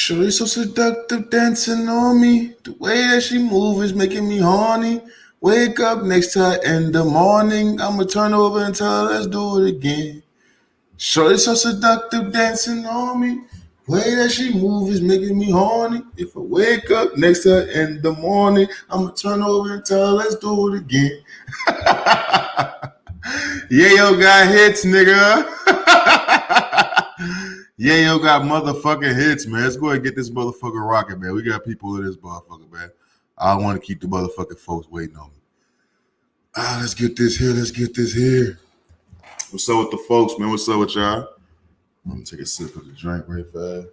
Shorty so seductive, dancing on me. The way that she move is making me horny. Wake up next to her in the morning. I'ma turn over and tell her, let's do it again. Shorty so seductive, dancing on me. The way that she move is making me horny. If I wake up next to her in the morning, I'ma turn over and tell her, let's do it again. Yayo got hits, nigga. Yayo got motherfucking hits, man. Let's go ahead and get this motherfucker rocking, man. We got people in this motherfucker, man. I want to keep the motherfucking folks waiting on me. Let's get this here. What's up with the folks, man? What's up with y'all? I'm gonna take a sip of the drink right fast.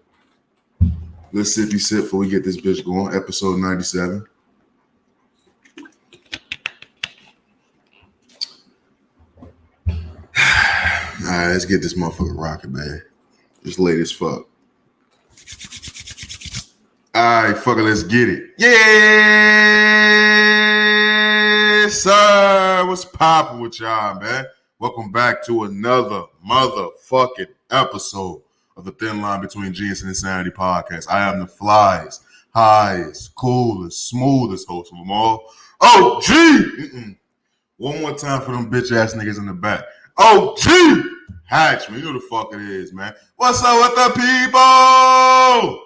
Let's sippy sip before we get this bitch going. Episode 97. All right, let's get this motherfucker rocking, man. It's late as fuck. All right, fucker, let's get it. Yes, sir. What's poppin' with y'all, man? Welcome back to another motherfucking episode of the Thin Line Between Genius and Insanity podcast. I am the flyest, highest, coolest, smoothest host of them all. Oh, gee! One more time for them bitch ass niggas in the back. Oh, gee! Hatch, man. You know the fuck it is, man. What's up with the people? All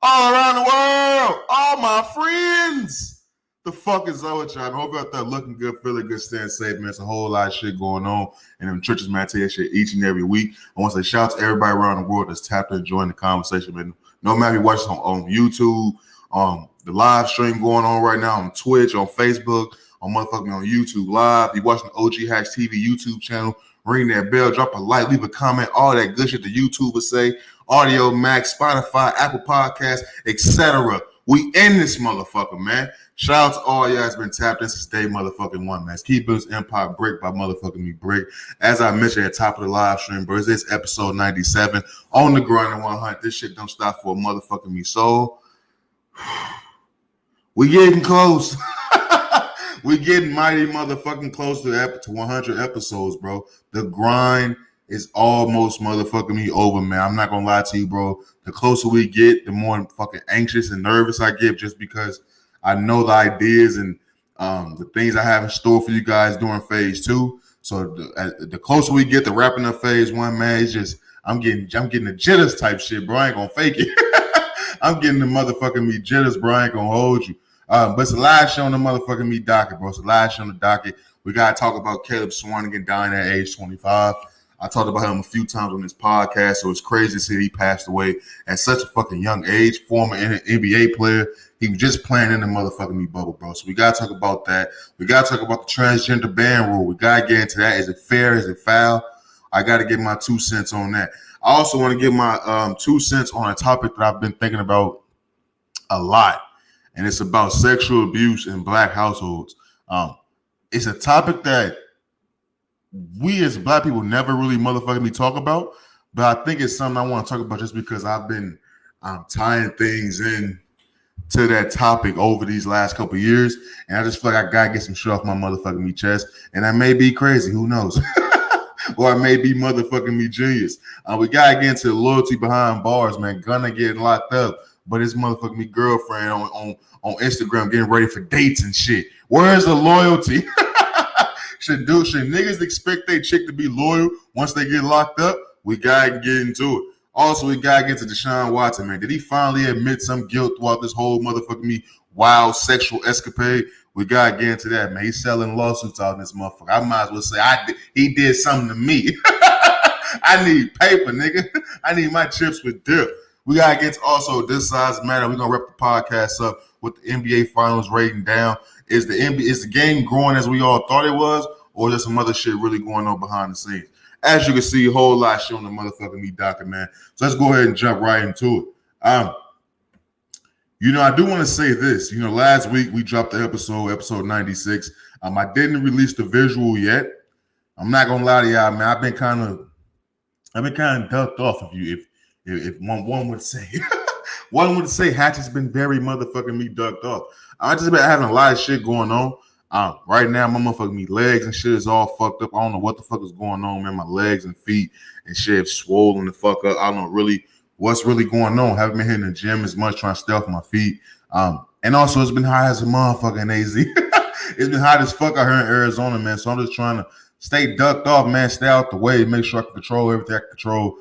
around the world. All my friends. The fuck is up with y'all? I hope you're out there looking good, feeling good, staying safe, man. There's a whole lot of shit going on in them churches, man. I tell you that shit each and every week. I want to say shout out to everybody around the world that's tapped in, join the conversation, man. No matter if you watch on YouTube, the live stream going on right now on Twitch, on Facebook, on motherfucking on YouTube Live. You watching the OG Hacks TV YouTube channel, ring that bell, drop a like, leave a comment, all that good shit the YouTubers say, Audio Max, Spotify, Apple Podcasts, etc. We in this motherfucker, man. Shout out to all y'all that's been tapped in since day motherfucking one, man. Keep this empire brick by motherfucking me brick. As I mentioned at the top of the live stream, bro, this is episode 97 on the grind and 100. This shit don't stop for a motherfucking me soul. We getting close. We getting mighty motherfucking close to 100 episodes, bro. The grind is almost motherfucking me over, man. I'm not gonna lie to you, bro. The closer we get, the more fucking anxious and nervous I get, just because I know the ideas and the things I have in store for you guys during phase 2. So the closer we get to wrapping up phase 1, man, it's just I'm getting the jitters type shit, bro. I ain't gonna fake it. I'm getting the motherfucking me jitters, bro. I ain't gonna hold you. But it's a live show on the motherfucking me docket, bro. It's a live show on the docket. We got to talk about Caleb Swanigan dying at age 25. I talked about him a few times on this podcast, so it's crazy to see he passed away at such a fucking young age. Former NBA player. He was just playing in the motherfucking me bubble, bro. So we got to talk about that. We got to talk about the transgender ban rule. We got to get into that. Is it fair? Is it foul? I got to get my 2 cents on that. I also want to give my 2 cents on a topic that I've been thinking about a lot. And it's about sexual abuse in black households. It's a topic that we as black people never really motherfucking talk about, but I think it's something I want to talk about just because I've been tying things in to that topic over these last couple of years, and I just feel like I gotta get some shit off my motherfucking me chest. And I may be crazy, who knows? Or I may be motherfucking me genius. We gotta get into the loyalty behind bars, man. Gunna getting locked up, but his motherfucking me girlfriend on Instagram getting ready for dates and shit. Where's the loyalty? Should niggas expect they chick to be loyal once they get locked up? We gotta get into it. Also, we gotta get to Deshawn Watson, man. Did he finally admit some guilt throughout this whole motherfucking me wild sexual escapade? We gotta get into that, man. He's selling lawsuits out in this motherfucker. I might as well say he did something to me. I need paper, nigga. I need my chips with dip. We gotta get to also this size matter. We're gonna wrap the podcast up with the NBA Finals rating down. Is the game growing as we all thought it was, or is there some other shit really going on behind the scenes? As you can see, a whole lot shit on the motherfucking me docket, man. So let's go ahead and jump right into it. I do want to say this. Last week we dropped the episode 96. I didn't release the visual yet. I'm not gonna lie to y'all, man. I've been kind of ducked off of you, if one would say. One would say Hatch has been very motherfucking me ducked off. I just been having a lot of shit going on. Right now, my motherfucking me legs and shit is all fucked up. I don't know what the fuck is going on, man. My legs and feet and shit have swollen the fuck up. I don't know really what's really going on. Haven't been hitting the gym as much, trying to stay off my feet. And also, it's been hot as a motherfucker in AZ. It's been hot as fuck out here in Arizona, man. So I'm just trying to stay ducked off, man. Stay out the way, make sure I can control everything I can control.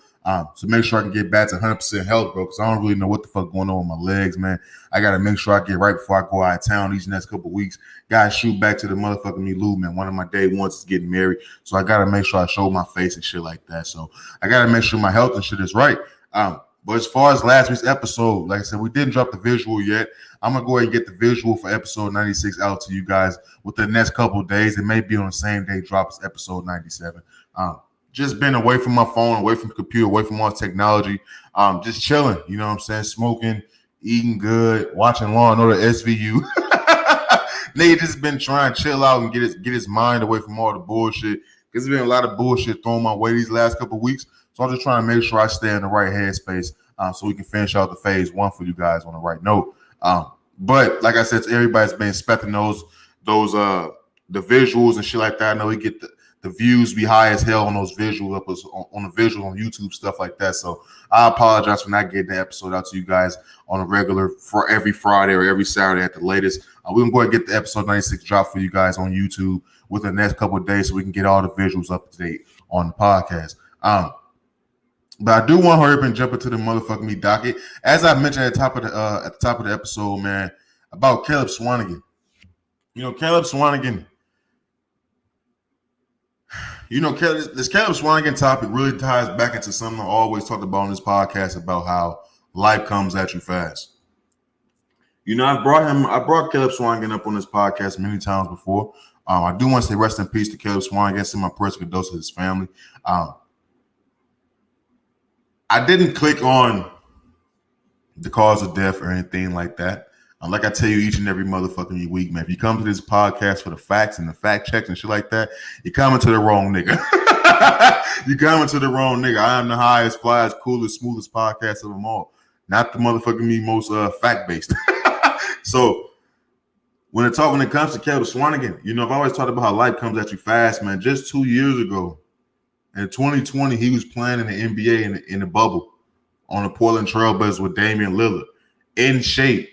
So make sure I can get back to 100% health, bro, because I don't really know what the fuck going on with my legs, man. I got to make sure I get right before I go out of town these next couple of weeks. Got to shoot back to the motherfucking me Lou, man. One of my day ones is getting married. So I got to make sure I show my face and shit like that. So I got to make sure my health and shit is right. But as far as last week's episode, like I said, we didn't drop the visual yet. I'm going to go ahead and get the visual for episode 96 out to you guys within the next couple of days. It may be on the same day drop as episode 97. Just been away from my phone, away from the computer, away from all technology, just chilling, you know what I'm saying? Smoking, eating good, watching Law and Order SVU. Nigga just been trying to chill out and get his mind away from all the bullshit. Because there's been a lot of bullshit thrown my way these last couple of weeks. So I'm just trying to make sure I stay in the right headspace so we can finish out the phase one for you guys on the right note. But like I said, everybody's been expecting those the visuals and shit like that. I know we get the views be high as hell on those visuals on the visuals on YouTube, stuff like that. So I apologize for not getting the episode out to you guys on a regular for every Friday or every Saturday at the latest. We're gonna go ahead and get the episode 96 drop for you guys on YouTube within the next couple of days so we can get all the visuals up to date on the podcast. But I do want to hurry up and jump into the motherfucking me docket. As I mentioned at the top of the episode, man, about Caleb Swanigan. You know, Caleb Swanigan. You know, this Caleb Swanigan topic really ties back into something I always talked about on this podcast about how life comes at you fast. You know, I brought Caleb Swanigan up on this podcast many times before. I do want to say rest in peace to Caleb Swanigan, send my personal condolences to his family. I didn't click on the cause of death or anything like that. Like I tell you each and every motherfucking week, man, if you come to this podcast for the facts and the fact checks and shit like that, you're coming to the wrong nigga. You're coming to the wrong nigga. I am the highest, flyest, coolest, smoothest podcast of them all. Not the motherfucking me most fact-based. So when it comes to Caleb Swanigan, you know, I've always talked about how life comes at you fast, man. Just 2 years ago, in 2020, he was playing in the NBA in the bubble on the Portland Trailblazers with Damian Lillard. In shape.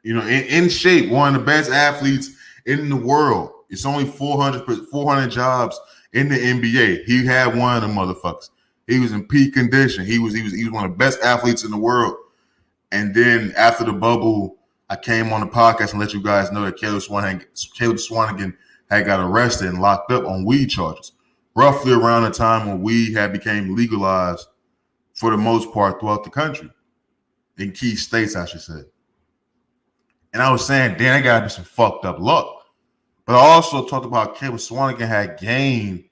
You know, in shape, one of the best athletes in the world. It's only 400 jobs in the NBA. He had one of the motherfuckers. He was in peak condition. He was one of the best athletes in the world. And then after the bubble, I came on the podcast and let you guys know that Caleb Swanigan had got arrested and locked up on weed charges, roughly around the time when weed had became legalized for the most part throughout the country, in key states, I should say. And I was saying, damn, I gotta be some fucked up luck. But I also talked about Caleb Swanigan had gained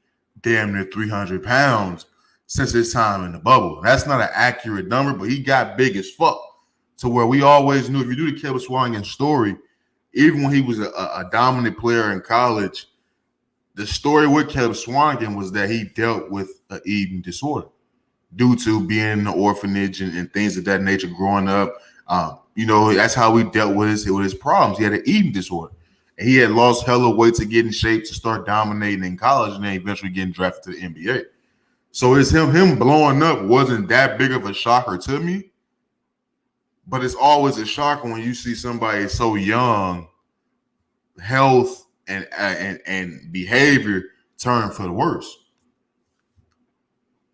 damn near 300 pounds since his time in the bubble. That's not an accurate number, but he got big as fuck to where we always knew if you do the Caleb Swanigan story, even when he was a dominant player in college, the story with Caleb Swanigan was that he dealt with an eating disorder due to being in the orphanage and things of that nature growing up. You know, that's how he dealt with his problems. He had an eating disorder. And he had lost hella weight to get in shape to start dominating in college and then eventually getting drafted to the NBA. So it's him blowing up wasn't that big of a shocker to me. But it's always a shocker when you see somebody so young, health and behavior turn for the worse.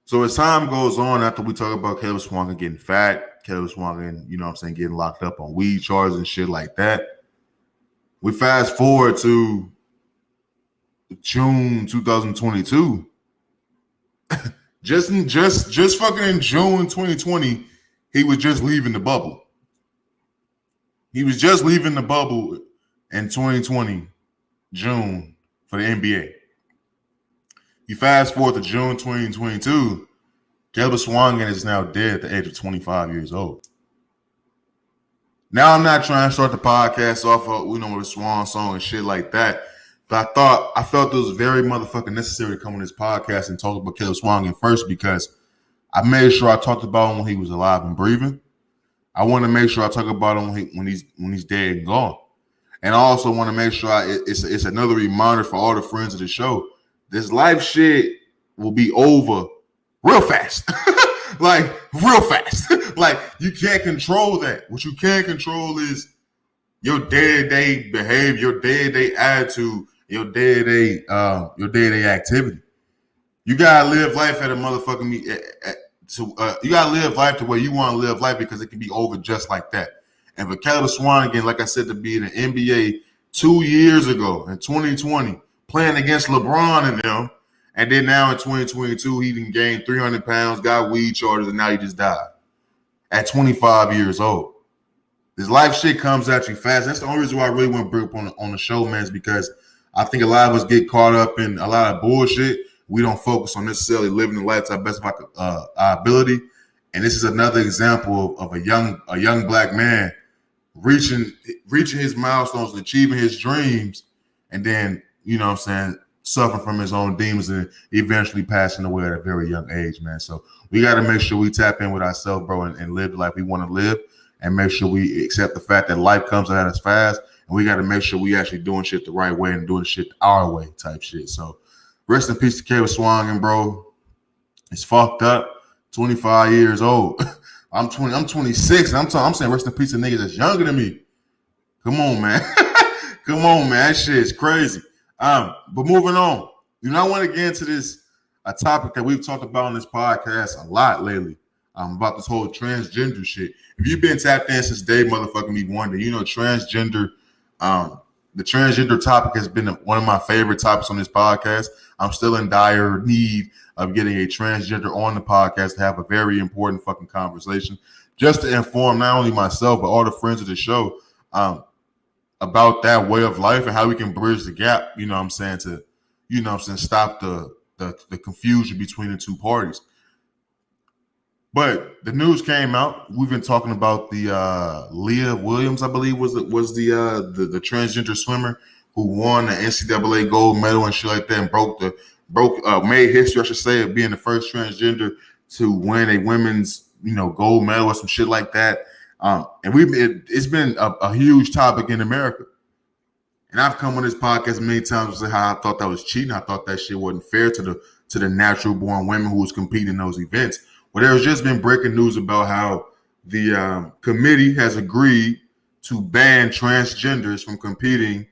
So as time goes on, after we talk about Caleb Swanigan getting fat, Caleb Swanigan, you know what I'm saying, getting locked up on weed charges and shit like that, we fast forward to June 2022. just fucking in June 2020, he was just leaving the bubble. He was just leaving the bubble in 2020, June, for the NBA. You fast forward to June 2022, Caleb Swanigan is now dead at the age of 25 years old. Now I'm not trying to start the podcast off of, with a swan song and shit like that, but I felt it was very motherfucking necessary to come on this podcast and talk about Caleb Swanigan first because I made sure I talked about him when he was alive and breathing. I want to make sure I talk about him when he's dead and gone. And I also want to make sure it's another reminder for all the friends of the show. This life shit will be over real fast. like real fast. Like you can't control that. What you can control is your day-to-day behavior, your day-to-day attitude, your day-to-day activity. You gotta live life at a motherfucking you gotta live life the way you want to live life because it can be over just like that. And for Caleb Swanigan, like I said, to be in the NBA 2 years ago in 2020, playing against LeBron and them, and then now in 2022, he didn't gain 300 pounds, got weed charges, and now he just died at 25 years old. This life shit comes at you fast. That's the only reason why I really want to bring up on the show, man, is because I think a lot of us get caught up in a lot of bullshit. We don't focus on necessarily living the life to our best of our ability. And this is another example of a young black man reaching his milestones and achieving his dreams, and then, you know what I'm saying, suffering from his own demons and eventually passing away at a very young age, man. So we got to make sure we tap in with ourselves, bro, and live the life we want to live, and make sure we accept the fact that life comes at us fast, and we got to make sure we actually doing shit the right way and doing shit our way type shit. So rest in peace to Caleb Swanigan, bro. It's fucked up. 25 years old. I'm 26. And I'm saying rest in peace to niggas that's younger than me. Come on, man. Come on, man. That shit is crazy. But moving on. You know, I want to get into a topic that we've talked about on this podcast a lot lately. About this whole transgender shit. If you've been tapped in since day motherfucking me wonder, you know, transgender, the transgender topic has been one of my favorite topics on this podcast. I'm still in dire need of getting a transgender on the podcast to have a very important fucking conversation, just to inform not only myself but all the friends of the show about that way of life and how we can bridge the gap. You know what I'm saying, to, you know what I'm saying, stop the confusion between the two parties. But the news came out. We've been talking about the Leah Williams, I believe, was the transgender swimmer who won the NCAA gold medal and shit like that, and made history, I should say, of being the first transgender to win a women's, you know, gold medal or some shit like that. And it's been a huge topic in America. And I've come on this podcast many times to say how I thought that was cheating. I thought that shit wasn't fair to the natural born women who was competing in those events. Well, there's just been breaking news about how the committee has agreed to ban transgenders from competing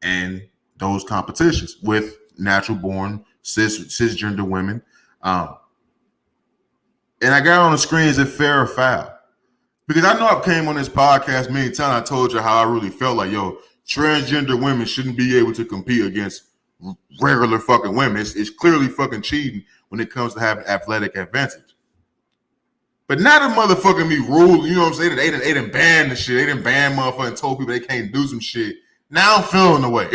in those competitions with natural born cisgender women. And I got on the screen, is it fair or foul? Because I know I've came on this podcast many times. I told you how I really felt like, yo, transgender women shouldn't be able to compete against regular fucking women. It's clearly fucking cheating when it comes to having athletic advantage. But now the motherfucking me rule, you know what I'm saying? They done banned the shit. They done banned motherfucking and told people they can't do some shit. Now I'm feeling the way.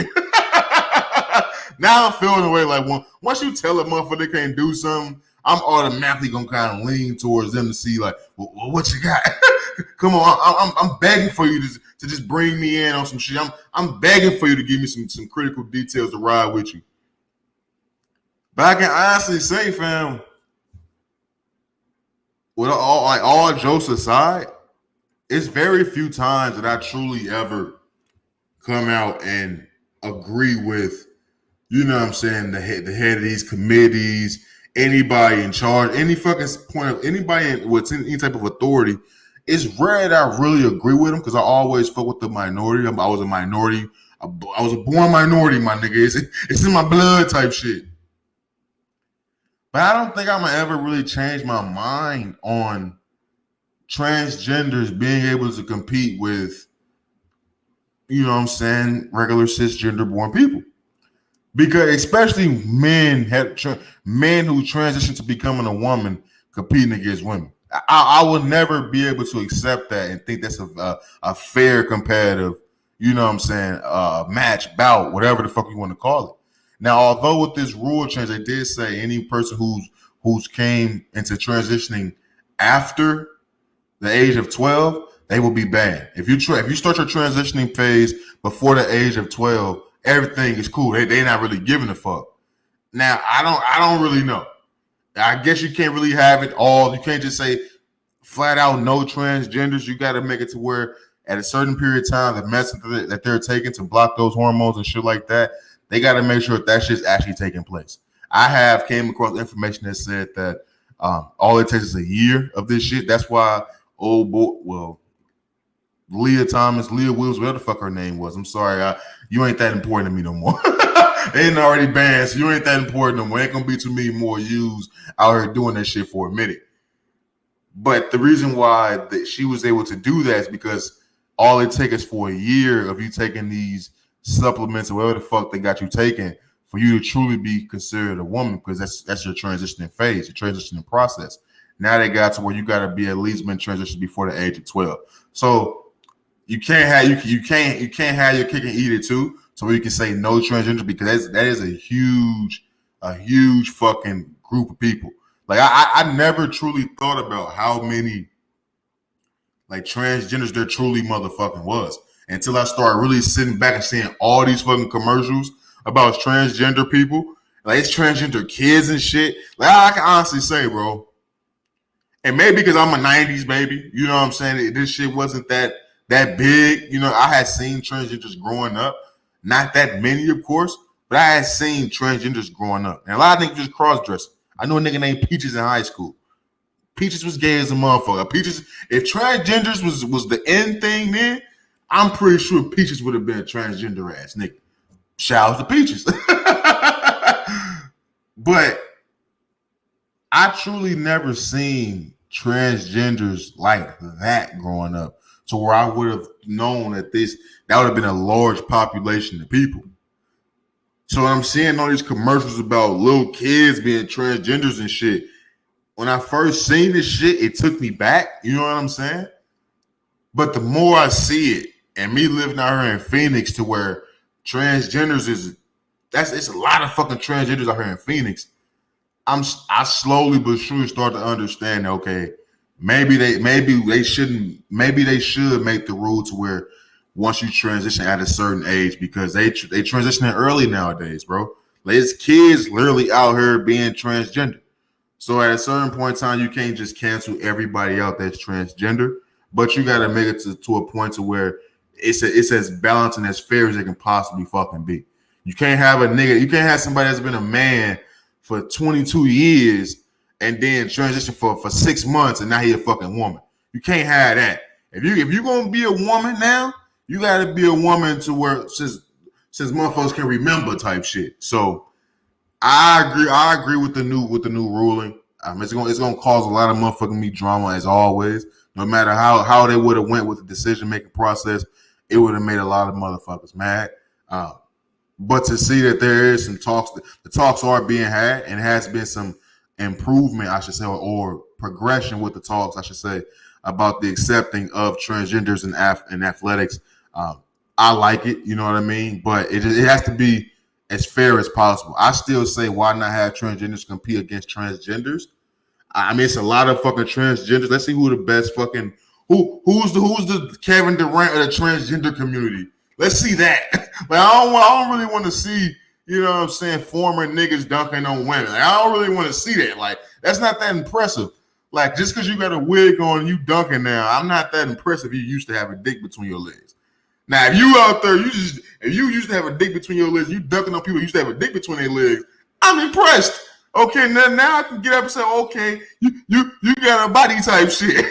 Now I'm feeling the way like once you tell a motherfucker they can't do something, I'm automatically gonna kind of lean towards them to see like, well, what you got? Come on, I'm begging for you to just bring me in on some shit. I'm begging for you to give me some critical details to ride with you. But I can honestly say, fam, with all jokes aside, it's very few times that I truly ever come out and agree with, you know what I'm saying, the head of these committees, anybody in charge, any fucking point of anybody with any type of authority. It's rare that I really agree with them because I always fuck with the minority. I was a minority. I was a born minority, my nigga. It's in my blood type shit. But I don't think I'm going to ever really change my mind on transgenders being able to compete with, you know what I'm saying, regular cisgender born people. Because especially men who transition to becoming a woman competing against women. I will never be able to accept that and think that's a fair competitive, you know what I'm saying, match, bout, whatever the fuck you want to call it. Now, although with this rule change, they did say any person who's came into transitioning after the age of 12, they will be banned. If you start your transitioning phase before the age of 12, everything is cool. They're not really giving a fuck. Now, I don't really know. I guess you can't really have it all. You can't just say flat out no transgenders. You got to make it to where at a certain period of time, the medicine that they're taking to block those hormones and shit like that, they got to make sure that shit's actually taking place. I have came across information that said that All it takes is a year of this shit. That's why old boy, well, Leah Wills, whatever the fuck her name was. I'm sorry, you ain't that important to me no more. Ain't already banned, so you ain't that important no more. Ain't gonna be too many more yous out here doing that shit for a minute. But the reason why that she was able to do that is because all it takes is for a year of you taking these supplements or whatever the fuck they got you taking for you to truly be considered a woman, because that's your transitioning phase, your transitioning process. Now they got to where you got to be at least been transitioned before the age of 12. So you can't have you can't have your cake and eat it too. So you can say no transgender, because that is a huge fucking group of people. Like I never truly thought about how many like transgenders there truly motherfucking was until I started really sitting back and seeing all these fucking commercials about transgender people. Like it's transgender kids and shit. Like I can honestly say, bro, and maybe because I'm a 90s baby, you know what I'm saying? This shit wasn't that big. You know, I had seen transgenders growing up. Not that many, of course, but I had seen transgenders growing up. And a lot of niggas just cross-dressing. I know a nigga named Peaches in high school. Peaches was gay as a motherfucker. Peaches, if transgenders was the end thing then, I'm pretty sure Peaches would have been a transgender ass nigga. Shout out to Peaches. But I truly never seen transgenders like that growing up, to where I would have known that would have been a large population of people. So when I'm seeing all these commercials about little kids being transgenders and shit, when I first seen this shit, it took me back. You know what I'm saying? But the more I see it, and me living out here in Phoenix, to where transgenders it's a lot of fucking transgenders out here in Phoenix. I slowly but surely start to understand, okay, maybe they should make the rule to where once you transition at a certain age, because they transition early nowadays, bro. Like it's kids literally out here being transgender. So at a certain point in time, you can't just cancel everybody out that's transgender, but you got to make it to a point to where it's as balanced and as fair as it can possibly fucking be. You can't have you can't have somebody that's been a man for 22 years and then transition for 6 months and now he a fucking woman. You can't have that. If you're gonna be a woman now, you gotta be a woman to where since motherfuckers can remember type shit. So I agree with the new ruling. It's gonna cause a lot of motherfucking me drama as always. No matter how they would have went with the decision making process, it would have made a lot of motherfuckers mad. But to see that there is some talks, the talks are being had, and has been some improvement, I should say, or progression with the talks, I should say, about the accepting of transgenders in athletics. I like it, you know what I mean? But it has to be as fair as possible. I still say, why not have transgenders compete against transgenders? I mean, it's a lot of fucking transgenders. Let's see who the best fucking who's the Kevin Durant of the transgender community. Let's see that. Like I don't really want to see, you know what I'm saying, former niggas dunking on women. Like, I don't really want to see that. Like that's not that impressive. Like just because you got a wig on and you dunking now, I'm not that impressed if you used to have a dick between your legs. Now, if you out there, if you used to have a dick between your legs, you dunking on people who used to have a dick between their legs, I'm impressed. Okay, now I can get up and say, okay, you got a body type shit.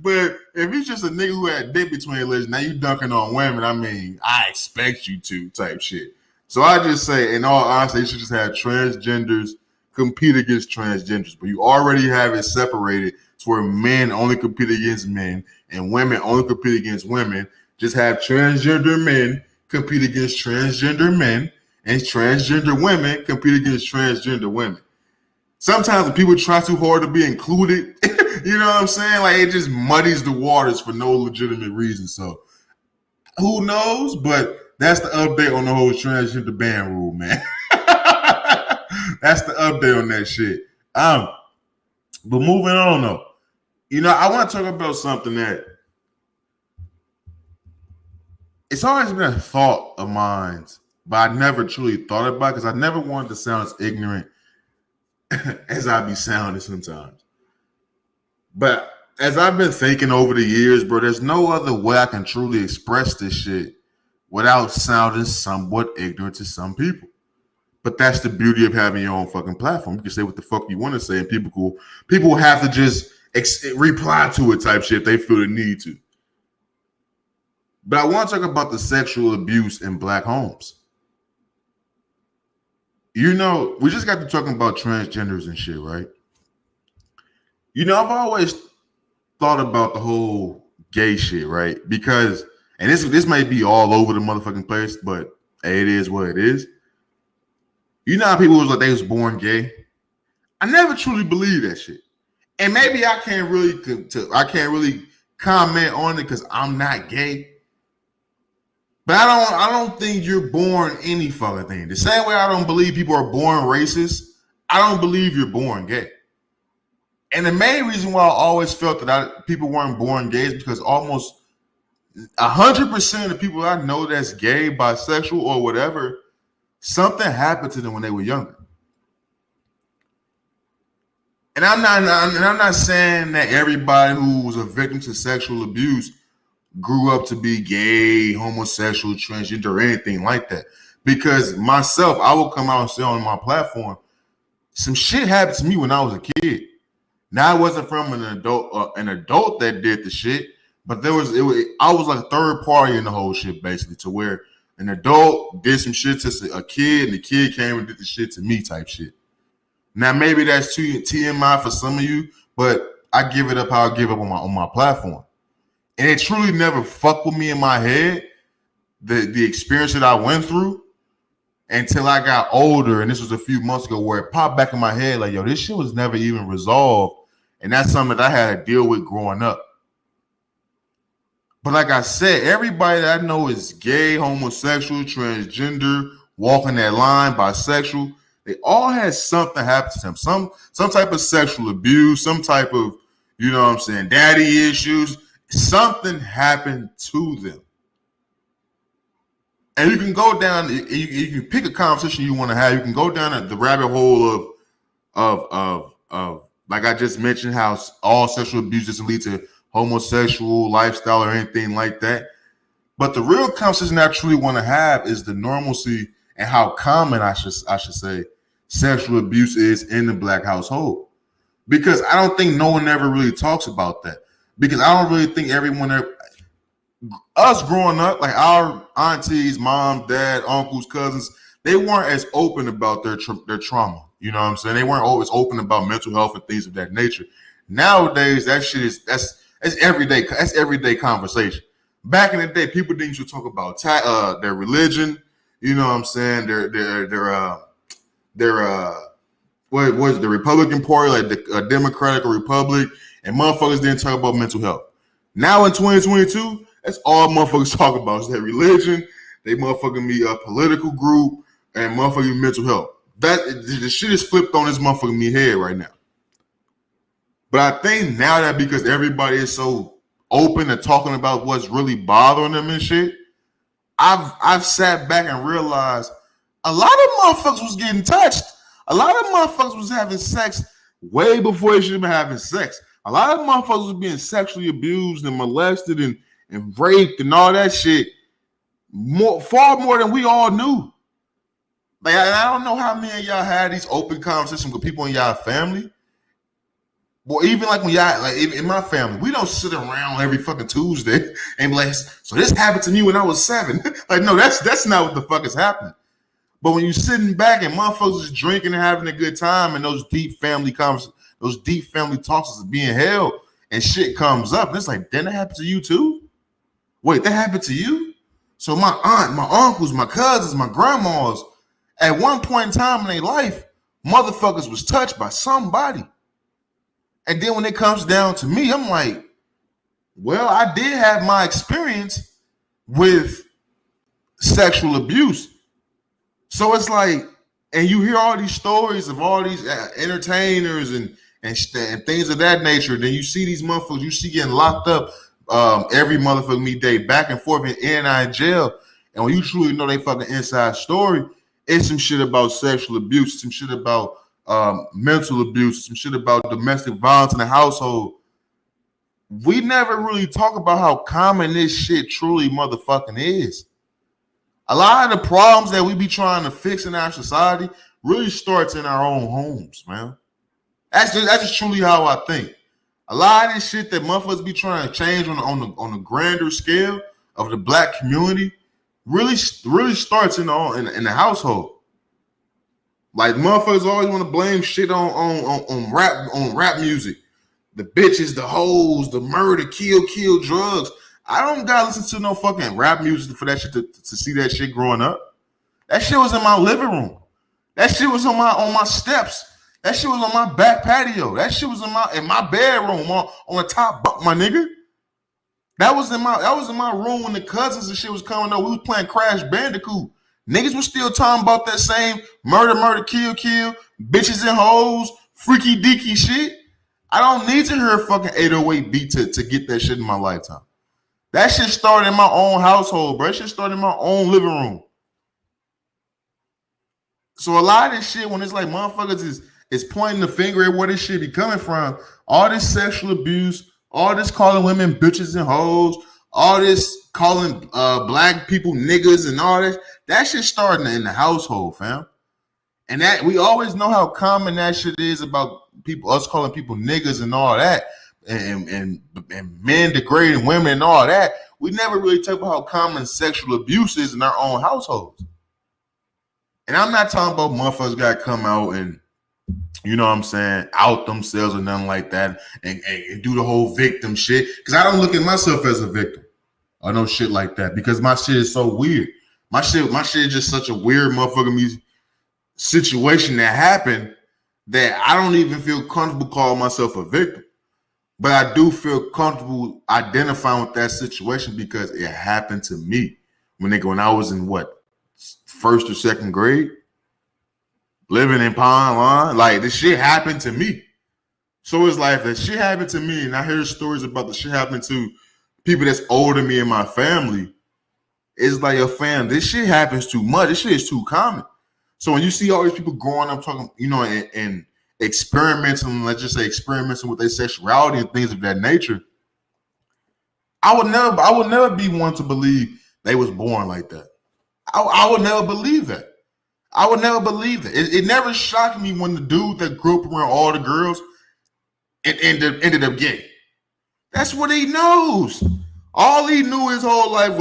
But if he's just a nigga who had a dick between his legs, now you dunking on women, I mean, I expect you to type shit. So I just say, in all honesty, you should just have transgenders compete against transgenders. But you already have it separated to where men only compete against men and women only compete against women. Just have transgender men compete against transgender men and transgender women compete against transgender women. Sometimes when people try too hard to be included, you know what I'm saying? Like it just muddies the waters for no legitimate reason. So who knows? But that's the update on the whole transgender ban rule, man. That's the update on that shit. But moving on though, you know, I want to talk about something that it's always been a thought of mine, but I never truly thought about it because I never wanted to sound as ignorant as I be sounding sometimes. But as I've been thinking over the years, bro, there's no other way I can truly express this shit without sounding somewhat ignorant to some people. But that's the beauty of having your own fucking platform. You can say what the fuck you want to say, and people will have to just reply to it type shit if they feel the need to. But I want to talk about the sexual abuse in Black homes. You know, we just got to talking about transgenders and shit, right? You know, I've always thought about the whole gay shit, right? Because, and this might be all over the motherfucking place, but hey, it is what it is. You know how people was like they was born gay? I never truly believed that shit. And maybe I can't really comment on it because I'm not gay. But I don't think you're born any fucking thing. The same way I don't believe people are born racist, I don't believe you're born gay. And the main reason why I always felt that people weren't born gay is because almost 100% of the people I know that's gay, bisexual, or whatever, something happened to them when they were younger. And I'm not saying that everybody who was a victim to sexual abuse grew up to be gay, homosexual, transgender, or anything like that. Because myself, I will come out and say on my platform, some shit happened to me when I was a kid. Now, it wasn't from an adult that did the shit, but I was like a third party in the whole shit, basically, to where an adult did some shit to a kid, and the kid came and did the shit to me type shit. Now, maybe that's too TMI for some of you, but I give it up how I give up on my platform. And it truly never fucked with me in my head, the experience that I went through, until I got older, and this was a few months ago, where it popped back in my head like, yo, this shit was never even resolved. And that's something that I had to deal with growing up. But like I said, everybody that I know is gay, homosexual, transgender, walking that line, bisexual, they all had something happen to them. Some type of sexual abuse, some type of, you know what I'm saying, daddy issues. Something happened to them. And you can go down, you can pick a conversation you want to have. You can go down the rabbit hole of like I just mentioned, how all sexual abuse doesn't lead to homosexual lifestyle or anything like that. But the real conversation I truly want to have is the normalcy and how common, I should say, sexual abuse is in the Black household. Because I don't think no one ever really talks about that. Because I don't really think everyone ever, us growing up, like our aunties, mom, dad, uncles, cousins, they weren't as open about their trauma. You know what I'm saying? They weren't always open about mental health and things of that nature. Nowadays, that shit that's everyday. That's everyday conversation. Back in the day, people didn't used to talk about their religion. You know what I'm saying? What was the Republican Party, like the Democratic Republic, and motherfuckers didn't talk about mental health. Now in 2022, that's all motherfuckers talk about is their religion, they motherfucking me a political group, and motherfucking mental health. That the shit is flipped on this motherfucking me head right now. But I think now that because everybody is so open to talking about what's really bothering them and shit, I've sat back and realized a lot of motherfuckers was getting touched. A lot of motherfuckers was having sex way before they should have been having sex. A lot of motherfuckers was being sexually abused and molested and raped and all that shit. Far more than we all knew. Like I don't know how many of y'all had these open conversations with people in y'all family. Well, even like when y'all, like in my family, we don't sit around every fucking Tuesday and be like, so this happened to me when I was 7. Like, no, that's not what the fuck is happening. But when you're sitting back and motherfuckers is drinking and having a good time, and those deep family conversations, those deep family talks is being held, and shit comes up, and it's like, didn't that happen to you too? Wait, that happened to you? So my aunt, my uncles, my cousins, my grandmas, at one point in time in their life, motherfuckers was touched by somebody. And then when it comes down to me, I'm like, well, I did have my experience with sexual abuse. So it's like, and you hear all these stories of all these entertainers and things of that nature. Then you see these motherfuckers, you see getting locked up every motherfucking me day, back and forth in and out of jail. And when you truly know they fucking inside story, it's some shit about sexual abuse, some shit about mental abuse, some shit about domestic violence in the household. We never really talk about how common this shit truly motherfucking is. A lot of the problems that we be trying to fix in our society really starts in our own homes, man. That's just truly how I think. A lot of this shit that motherfuckers be trying to change on the grander scale of the black community really starts in the household. Like motherfuckers always want to blame shit on rap music. The bitches, the hoes, the murder, kill, drugs. I don't gotta listen to no fucking rap music for that shit to see that shit growing up. That shit was in my living room. That shit was on my steps. That shit was on my back patio. That shit was in my bedroom on the top bunk, my nigga. That was in my room when the cousins and shit was coming up. We was playing Crash Bandicoot. Niggas was still talking about that same murder, kill, bitches and hoes, freaky deaky shit. I don't need to hear a fucking 808 beat to get that shit in my lifetime. That shit started in my own household, bro. That shit started in my own living room. So a lot of this shit, when it's like motherfuckers is pointing the finger at where this shit be coming from, all this sexual abuse, all this calling women bitches and hoes, all this calling black people niggas and all that shit starting in the household, fam. And that we always know how common that shit is about us calling people niggas and all that, and men degrading women and all that. We never really talk about how common sexual abuse is in our own households. And I'm not talking about motherfuckers got to come out and, you know what I'm saying, out themselves or nothing like that and do the whole victim shit. Because I don't look at myself as a victim or no shit like that because my shit is so weird. My shit is just such a weird motherfucking situation that happened that I don't even feel comfortable calling myself a victim. But I do feel comfortable identifying with that situation because it happened to me when I was in first or second grade, living in Pine Lawn. Like this shit happened to me. So it's like if that shit happened to me and I hear stories about the shit happening to people that's older than me in my family, it's like, yo, fam, this shit happens too much. This shit is too common. So when you see all these people growing up talking, you know, and experimenting, let's just say experimenting with their sexuality and things of that nature, I would never be one to believe they was born like that. I would never believe that. I would never believe that. It never shocked me when the dude that grew up around all the girls ended up gay. That's what he knows. All he knew his whole life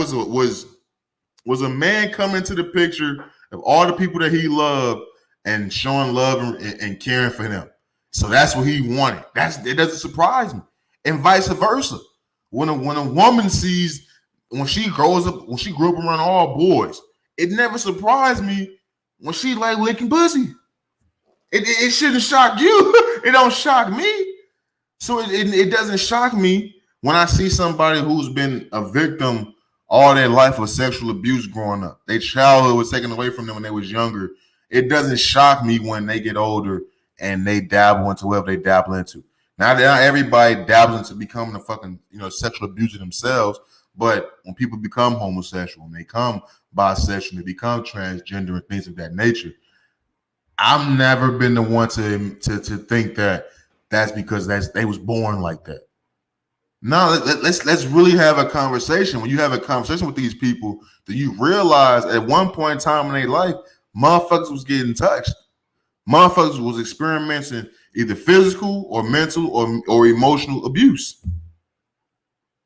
was a man coming into the picture of all the people that he loved and showing love and caring for them. So that's what he wanted. It doesn't surprise me. And vice versa. When a woman sees, when she grew up around all boys, it never surprised me when she like licking pussy. It shouldn't shock you. It don't shock me. So it doesn't shock me when I see somebody who's been a victim all their life of sexual abuse growing up. Their childhood was taken away from them when they was younger. It doesn't shock me when they get older and they dabble into whatever they dabble into. Now everybody dabbles into becoming a fucking, you know, sexual abuser themselves. But when people become homosexual, when they become bisexual, they become transgender and things of that nature, I've never been the one to think that that's because they was born like that. No, let's really have a conversation. When you have a conversation with these people, do you realize at one point in time in their life, motherfuckers was getting touched. Motherfuckers was experiencing either physical or mental or emotional abuse.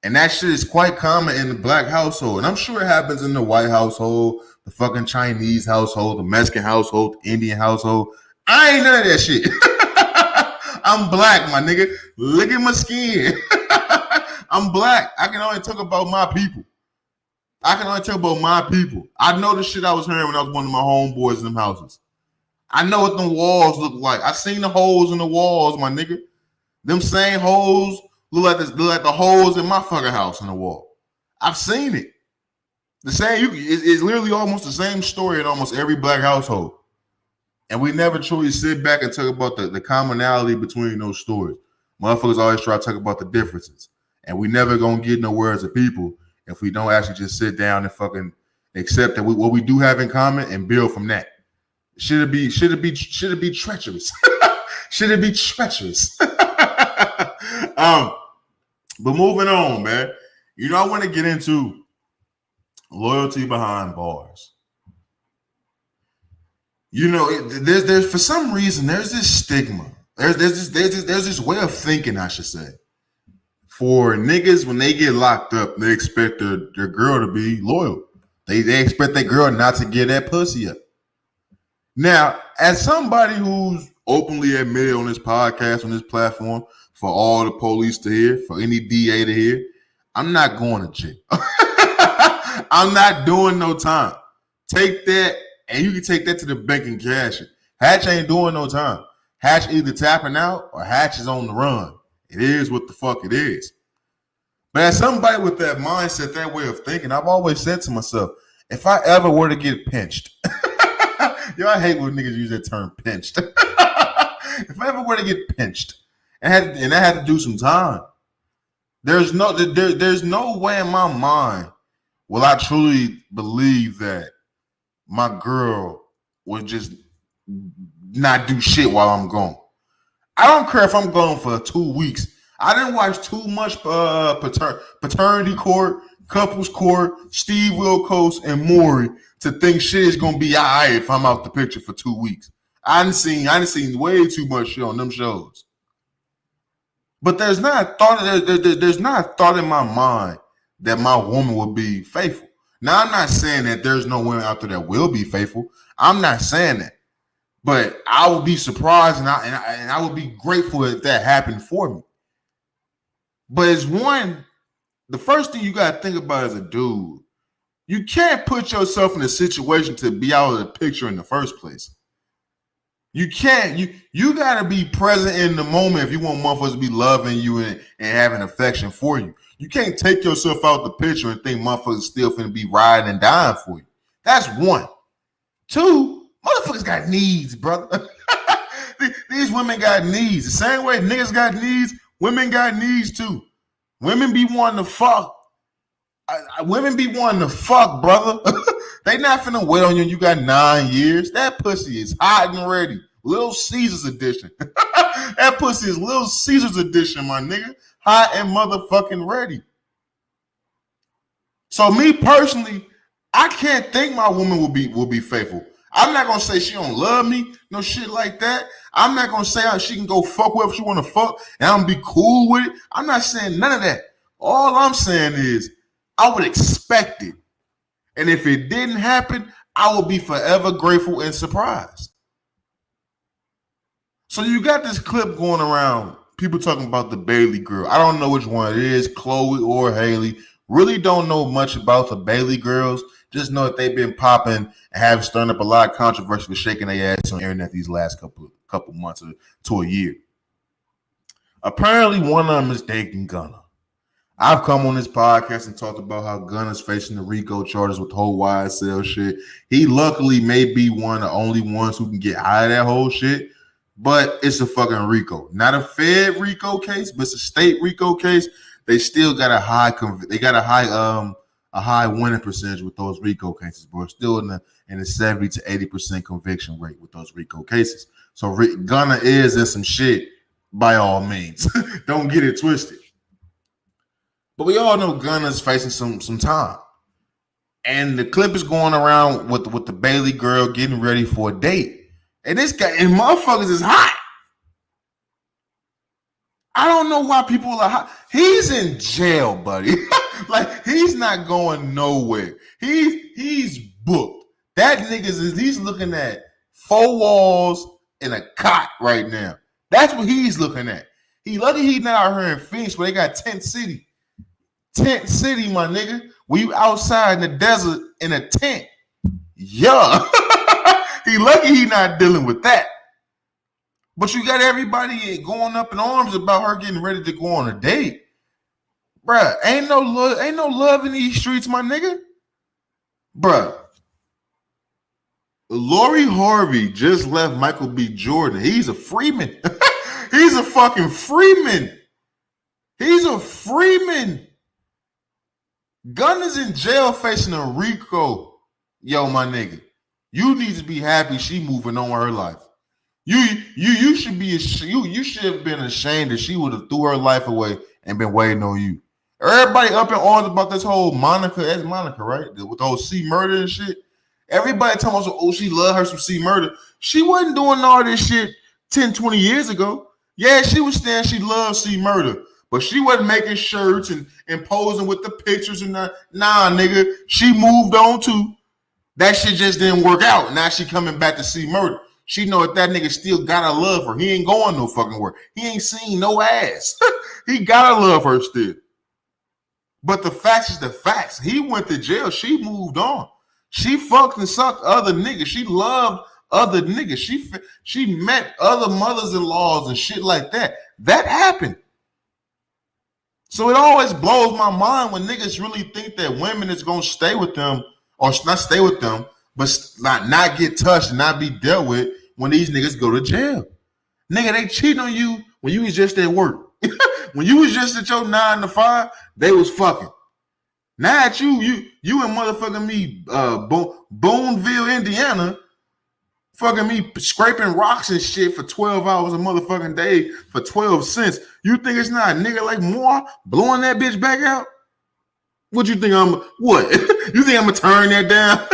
And that shit is quite common in the black household. And I'm sure it happens in the white household, the fucking Chinese household, the Mexican household, the Indian household. I ain't none of that shit. I'm black, my nigga. Look at my skin. I'm black. I can only talk about my people. I know the shit I was hearing when I was one of my homeboys in them houses. I know what them walls look like. I seen the holes in the walls, my nigga. Them same holes look like the holes in my fucking house in the wall. I've seen it. The same. It's literally almost the same story in almost every black household. And we never truly sit back and talk about the commonality between those stories. Motherfuckers always try to talk about the differences. And we never gonna get nowhere as a people if we don't actually just sit down and fucking accept that what we do have in common and build from that. Should it be treacherous? Should it be treacherous? But moving on, man. You know, I want to get into loyalty behind bars. there's for some reason there's this stigma. There's this way of thinking, I should say, for niggas when they get locked up, they expect their girl to be loyal. They expect that girl not to get that pussy up. Now, as somebody who's openly admitted on this podcast, on this platform, for all the police to hear, for any DA to hear, I'm not going to jail. I'm not doing no time. Take that, and you can take that to the bank and cash it. Hatch ain't doing no time. Hatch either tapping out or Hatch is on the run. It is what the fuck it is. But as somebody with that mindset, that way of thinking, I've always said to myself, if I ever were to get pinched, I hate when niggas use that term pinched. If I ever were to get pinched and I had to do some time, there's no way in my mind will I truly believe that my girl would just not do shit while I'm gone. I don't care if I'm gone for 2 weeks. I didn't watch too much paternity court, couples court, Steve Wilkos, and Maury to think shit is gonna be alright if I'm out the picture for 2 weeks. I done seen way too much shit on them shows. But there's not a thought in my mind that my woman will be faithful. Now, I'm not saying that there's no women out there that will be faithful. I'm not saying that. But I would be surprised and I would be grateful if that happened for me. But it's the first thing you got to think about as a dude, you can't put yourself in a situation to be out of the picture in the first place. You can't. You got to be present in the moment if you want motherfuckers to be loving you and having affection for you. You can't take yourself out the picture and think motherfuckers still finna be riding and dying for you. That's one. Two, motherfuckers got needs, brother. These women got needs. The same way niggas got needs, women got needs too. Women be wanting to fuck. Women be wanting to fuck, brother. They not finna wait on you. You got 9 years. That pussy is hot and ready. Little Caesars edition. That pussy is Little Caesars edition, my nigga. Hot and motherfucking ready. So me personally, I can't think my woman will be faithful. I'm not gonna say she don't love me, no shit like that. I'm not gonna say how she can go fuck whoever she want to fuck and I'm gonna be cool with it. I'm not saying none of that. All I'm saying is I would expect it. And if it didn't happen, I will be forever grateful and surprised. So you got this clip going around, people talking about the Bailey girl. I don't know which one it is, Chloe or Haley. Really don't know much about the Bailey girls. Just know that they've been popping and have stirred up a lot of controversy for shaking their ass on the internet these last couple months to a year. Apparently, one of them is dating Gunna. I've come on this podcast and talked about how Gunna's facing the RICO charges with the whole YSL shit. He luckily may be one of the only ones who can get out of that whole shit, but it's a fucking RICO. Not a Fed RICO case, but it's a state RICO case. They still got a high winning percentage with those RICO cases, bro. Still in the 70 to 80% conviction rate with those RICO cases. So Gunna is in some shit by all means. Don't get it twisted. But we all know Gunna's facing some time. And the clip is going around with the Bailey girl getting ready for a date. And this guy, and motherfuckers is hot. I don't know why people are hot. He's in jail, buddy. Like, he's not going nowhere. He's booked. That he's looking at 4 walls and a cot right now. That's what he's looking at. He lucky he's not out here in Phoenix where they got Tent City. Tent City, my nigga. Where you outside in the desert in a tent. Yeah. He lucky he not dealing with that. But you got everybody going up in arms about her getting ready to go on a date. Bruh, ain't no love in these streets, my nigga. Bruh. Lori Harvey just left Michael B. Jordan. He's a Freeman. He's a fucking Freeman. He's a Freeman. Gunna's in jail facing a RICO. Yo, my nigga. You need to be happy she moving on with her life. You should be you should have been ashamed that she would have threw her life away and been waiting on you. Everybody up in arms about this whole Monica, that's Monica, right? With the whole C murder and shit. Everybody talking about, oh, she love her some C Murder. She wasn't doing all this shit 10, 20 years ago. Yeah, she was saying she loved C Murder, but she wasn't making shirts and posing with the pictures and that. Nah, nigga, she moved on too. That shit just didn't work out. Now she coming back to C Murder. She know that nigga still gotta love her. He ain't going no fucking work. He ain't seen no ass. He gotta love her still. But the facts is the facts. He went to jail. She moved on. She fucked and sucked other niggas. She loved other niggas. She met other mothers-in-laws and shit like that. That happened. So it always blows my mind when niggas really think that women is gonna stay with them, or not stay with them, but not get touched and not be dealt with when these niggas go to jail. Nigga, they cheating on you when you was just at work. When you was just at your 9 to 5, they was fucking. Now that you and motherfucking me, Boonville, Indiana, fucking me scraping rocks and shit for 12 hours a motherfucking day for 12 cents. You think it's not a nigga like Moore blowing that bitch back out? What you think what? You think I'm gonna turn that down?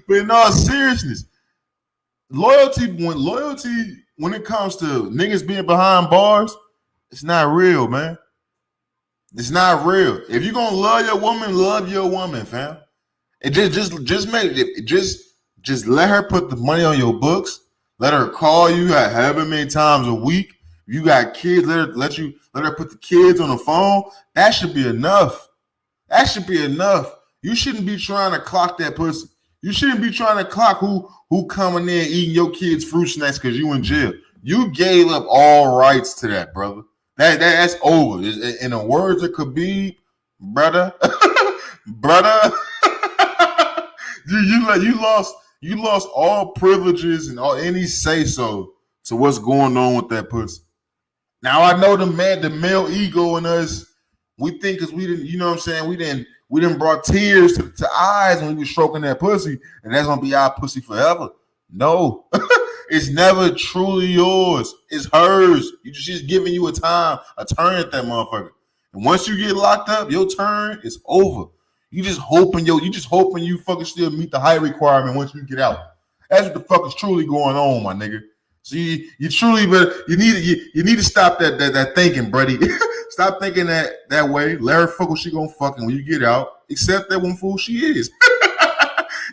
But in all seriousness, loyalty when it comes to niggas being behind bars, it's not real, man. It's not real. If you're gonna love your woman, fam. And just let her put the money on your books. Let her call you however many times a week. If you got kids, let her put the kids on the phone. That should be enough. That should be enough. You shouldn't be trying to clock that pussy. You shouldn't be trying to clock who coming in eating your kids' fruit snacks because you in jail. You gave up all rights to that, brother. That's over. In the words of Khabib, brother, brother, you lost all privileges and any say so to what's going on with that pussy. Now I know the male ego in us, we think because we didn't, you know what I'm saying, we didn't brought tears to eyes when we were stroking that pussy, and that's gonna be our pussy forever. No. It's never truly yours. It's hers. She's giving you a turn at that motherfucker. And once you get locked up, your turn is over. You just hoping you fucking still meet the height requirement once you get out. That's what the fuck is truly going on, my nigga. So you truly, but you need to stop that thinking, buddy. Stop thinking that way. Let her fuck what she gonna fucking when you get out. Accept that one fool she is.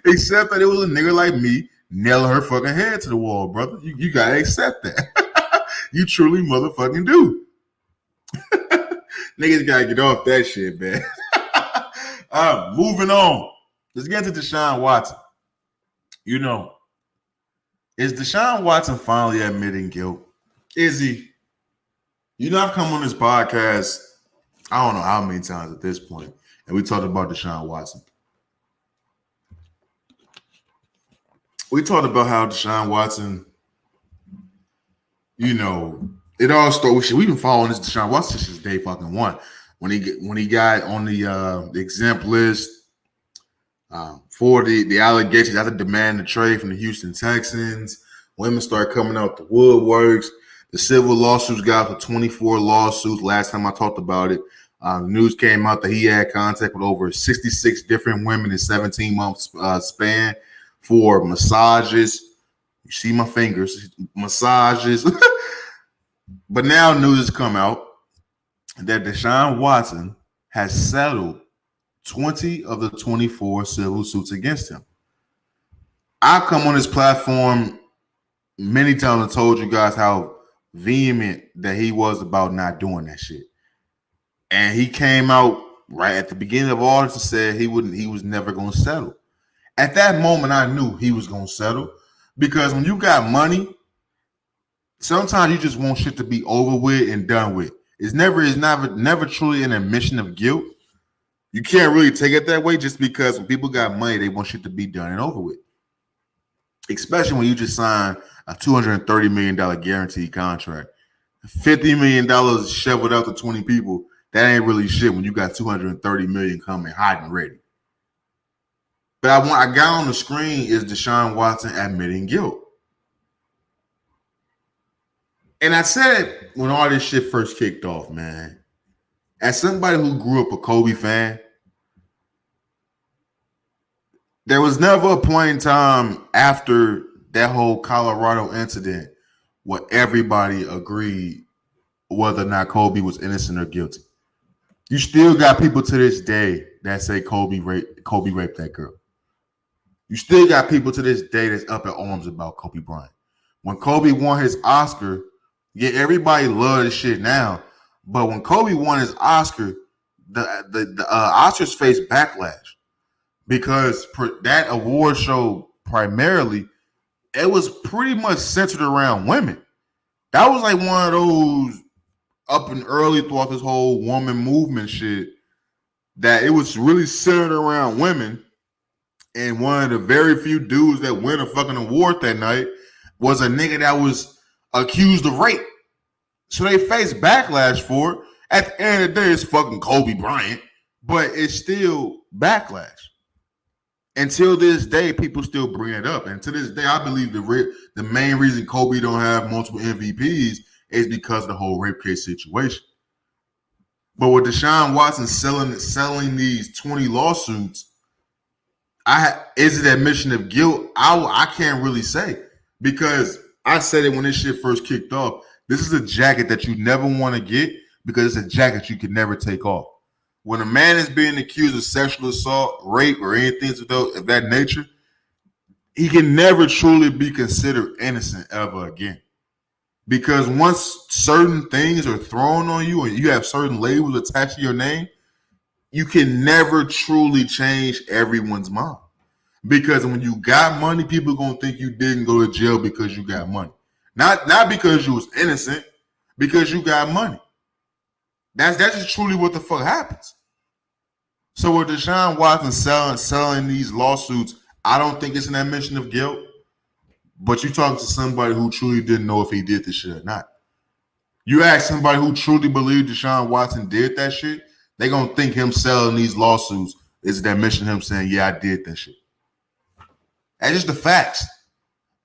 Accept that it was a nigga like me. Nail her fucking head to the wall, brother. You gotta accept that. You truly motherfucking do. Niggas gotta get off that shit, man. Moving on. Let's get to Deshawn Watson. You know, is Deshawn Watson finally admitting guilt? Is he? You know, I've come on this podcast, I don't know how many times at this point, and we talked about Deshawn Watson. We talked about how Deshawn Watson, you know, it all started. We've been following this Deshaun Watson since day fucking one. When he got on the exempt list for the allegations after demanding the trade from the Houston Texans, women started coming out the woodworks. The civil lawsuits got up to 24 lawsuits. Last time I talked about it, the news came out that he had contact with over 66 different women in 17 months span for massages. You see my fingers, massages. But now news has come out that Deshaun Watson has settled 20 of the 24 civil suits against him. I've come on this platform many times and told you guys how vehement that he was about not doing that shit. And he came out right at the beginning of all this and said he was never going to settle. At that moment, I knew he was going to settle because when you got money, sometimes you just want shit to be over with and done with. It's never truly an admission of guilt. You can't really take it that way just because when people got money, they want shit to be done and over with. Especially when you just sign a $230 million guaranteed contract. $50 million shoveled out to 20 people, that ain't really shit when you got $230 million coming hot and ready. But I got on the screen is Deshaun Watson admitting guilt. And I said when all this shit first kicked off, man, as somebody who grew up a Kobe fan, There was never a point in time after that whole Colorado incident where everybody agreed whether or not Kobe was innocent or guilty. You still got people to this day that say Kobe raped that girl. You still got people to this day that's up in arms about Kobe Bryant. When Kobe won his Oscar, yeah, everybody loved this shit now. But when Kobe won his Oscar, the Oscars faced backlash because that award show primarily, it was pretty much centered around women. That was like one of those up and early throughout this whole woman movement shit that it was really centered around women. And one of the very few dudes that win a fucking award that night was a nigga that was accused of rape. So they faced backlash for it. At the end of the day, it's fucking Kobe Bryant, but it's still backlash. Until this day, people still bring it up. And to this day, I believe the main reason Kobe don't have multiple MVPs is because of the whole rape case situation. But with Deshaun Watson selling these 20 lawsuits, is it admission of guilt? I can't really say, because I said it when this shit first kicked off. This is a jacket that you never want to get because it's a jacket you can never take off. When a man is being accused of sexual assault, rape, or anything of that nature, he can never truly be considered innocent ever again. Because once certain things are thrown on you and you have certain labels attached to your name, you can never truly change everyone's mind. Because when you got money, people are going to think you didn't go to jail because you got money. Not because you was innocent, because you got money. That's just truly what the fuck happens. So with Deshaun Watson selling these lawsuits, I don't think it's an admission of guilt. But you talking to somebody who truly didn't know if he did this shit or not. You ask somebody who truly believed Deshaun Watson did that shit, they're going to think him selling these lawsuits is an admission of him saying, yeah, I did that shit. That's just the facts.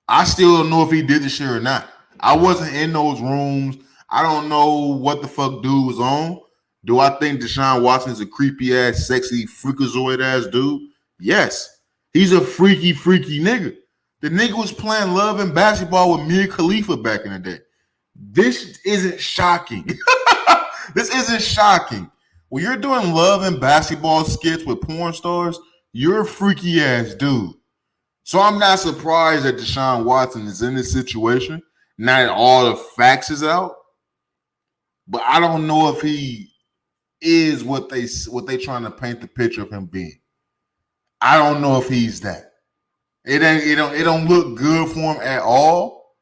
I still don't know if he did this shit or not. I wasn't in those rooms. I don't know what the fuck dude was on. Do I think Deshaun Watson is a creepy ass, sexy, freakazoid ass dude? Yes. He's a freaky nigga. The nigga was playing love and basketball with Mia Khalifa back in the day. This isn't shocking. This isn't shocking. When you're doing love and basketball skits with porn stars, you're a freaky ass dude. So I'm not surprised that Deshaun Watson is in this situation. Not that all the facts is out, but I don't know if he is what they trying to paint the picture of him being. I don't know if he's that. It don't look good for him at all.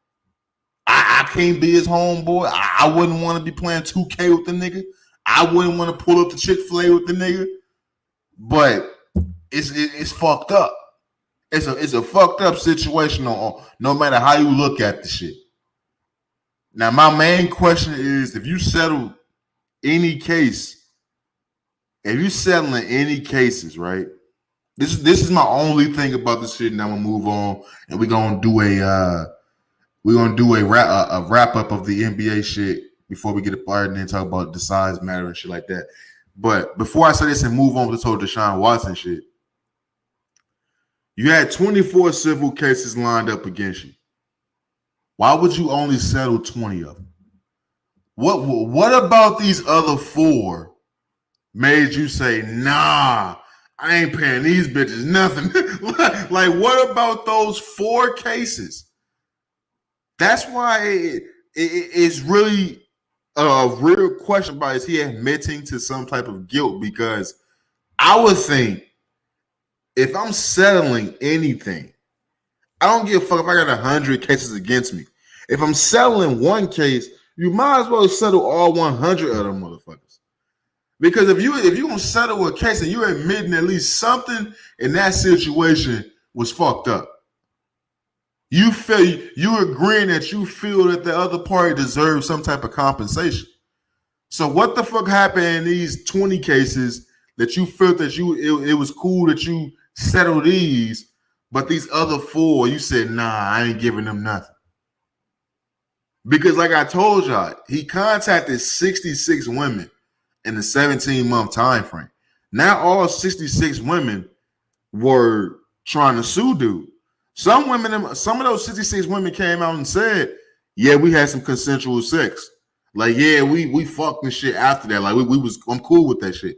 I can't be his homeboy. I wouldn't want to be playing 2K with the nigga. I wouldn't want to pull up the Chick-fil-A with the nigga. But it's fucked up. It's a fucked up situation on no matter how you look at the shit. Now, my main question is, if you settle any case, if you settling any cases, right? This is my only thing about this shit, and I'm gonna move on, and we're gonna do a wrap up of the NBA shit before we get a part and then talk about the size matter and shit like that. But before I say this and move on to this whole Deshaun Watson shit, you had 24 civil cases lined up against you. Why would you only settle 20 of them? What about these other 4 made you say, nah, I ain't paying these bitches nothing? Like, what about those 4 cases? That's why it's really a real question about, is he admitting to some type of guilt? Because I would think if I'm settling anything, I don't give a fuck if I got 100 cases against me. If I'm settling one case, you might as well settle all 100 of them motherfuckers. Because if you're gonna settle a case and you're admitting at least something in that situation was fucked up, you're agreeing that you feel that the other party deserves some type of compensation. So what the fuck happened in these 20 cases that you felt that it was cool that you settled these, but these other 4 you said, nah, I ain't giving them nothing? Because like I told y'all, he contacted 66 women in the 17-month time frame. Not all 66 women were trying to sue dude. Some of those 66 women came out and said, yeah, we had some consensual sex. Like, yeah, we fucked and shit after that. Like, I'm cool with that shit.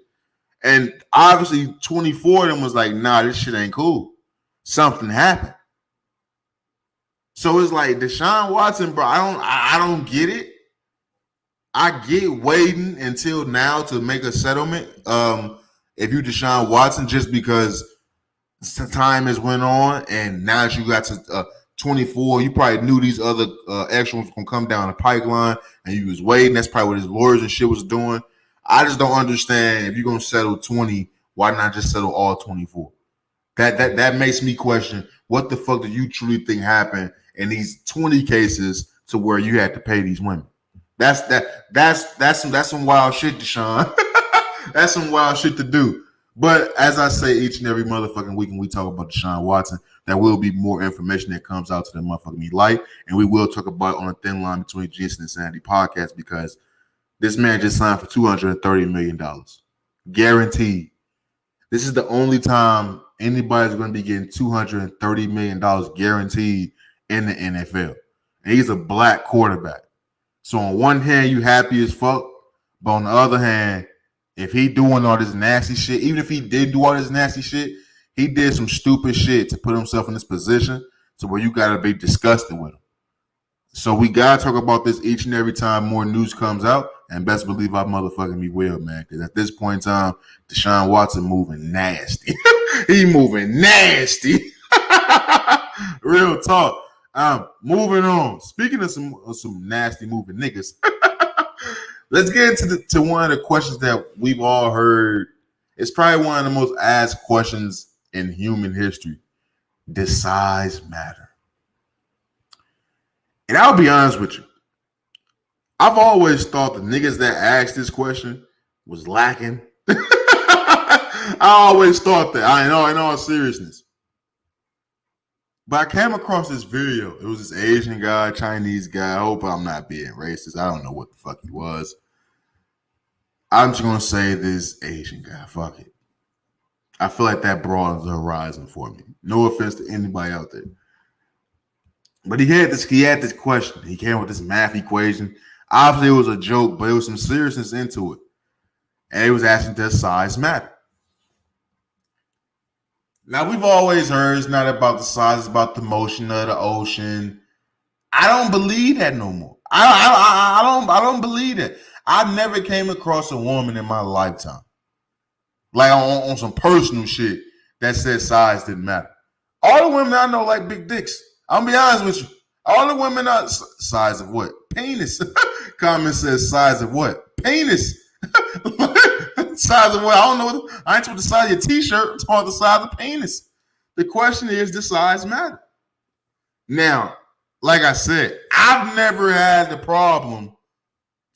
And obviously 24 of them was like, nah, this shit ain't cool. Something happened. So it's like Deshawn Watson, bro, I don't get it. I get waiting until now to make a settlement. If you Deshawn Watson, just because time has went on, and now that you got to 24, you probably knew these other extra ones gonna come down the pipeline, and you was waiting. That's probably what his lawyers and shit was doing. I just don't understand, if you're gonna settle 20, why not just settle all 24? That makes me question, what the fuck do you truly think happened in these 20 cases to where you had to pay these women? That's some wild shit, Deshawn. That's some wild shit to do. But as I say each and every motherfucking week when we talk about Deshawn Watson, there will be more information that comes out to the motherfucking light, and we will talk about it on a thin line between Jensen and Sandy podcast, because this man just signed for $230 million. Guaranteed. This is the only time anybody's going to be getting $230 million guaranteed in the NFL. And he's a black quarterback. So on one hand, you happy as fuck, but on the other hand, if he doing all this nasty shit, even if he did do all this nasty shit, he did some stupid shit to put himself in this position to where you got to be disgusted with him. So we got to talk about this each and every time more news comes out, and best believe I motherfucking me will, man, because at this point in time, Deshaun Watson moving nasty. He moving nasty. Real talk. Moving on. Speaking of some nasty moving niggas, let's get into one of the questions that we've all heard. It's probably one of the most asked questions in human history. Does size matter? And I'll be honest with you. I've always thought the niggas that asked this question was lacking. I always thought that. In all seriousness. But I came across this video. It was this Asian guy, Chinese guy. I hope I'm not being racist. I don't know what the fuck he was. I'm just going to say this Asian guy. Fuck it. I feel like that broadens the horizon for me. No offense to anybody out there. But he had this question. He came with this math equation. Obviously, it was a joke, but there was some seriousness into it. And he was asking, does size matter? Now, we've always heard it's not about the size, it's about the motion of the ocean. I don't believe that no more. I don't believe that. I never came across a woman in my lifetime, like on some personal shit, that said size didn't matter. All the women I know like big dicks. I'll be honest with you. All the women are size of what? Penis. Comment says size of what? Penis. Size of what? I don't know. I ain't talking the size of your t-shirt. I'm talking the size of penis. The question is, does size matter? Now, like I said, I've never had the problem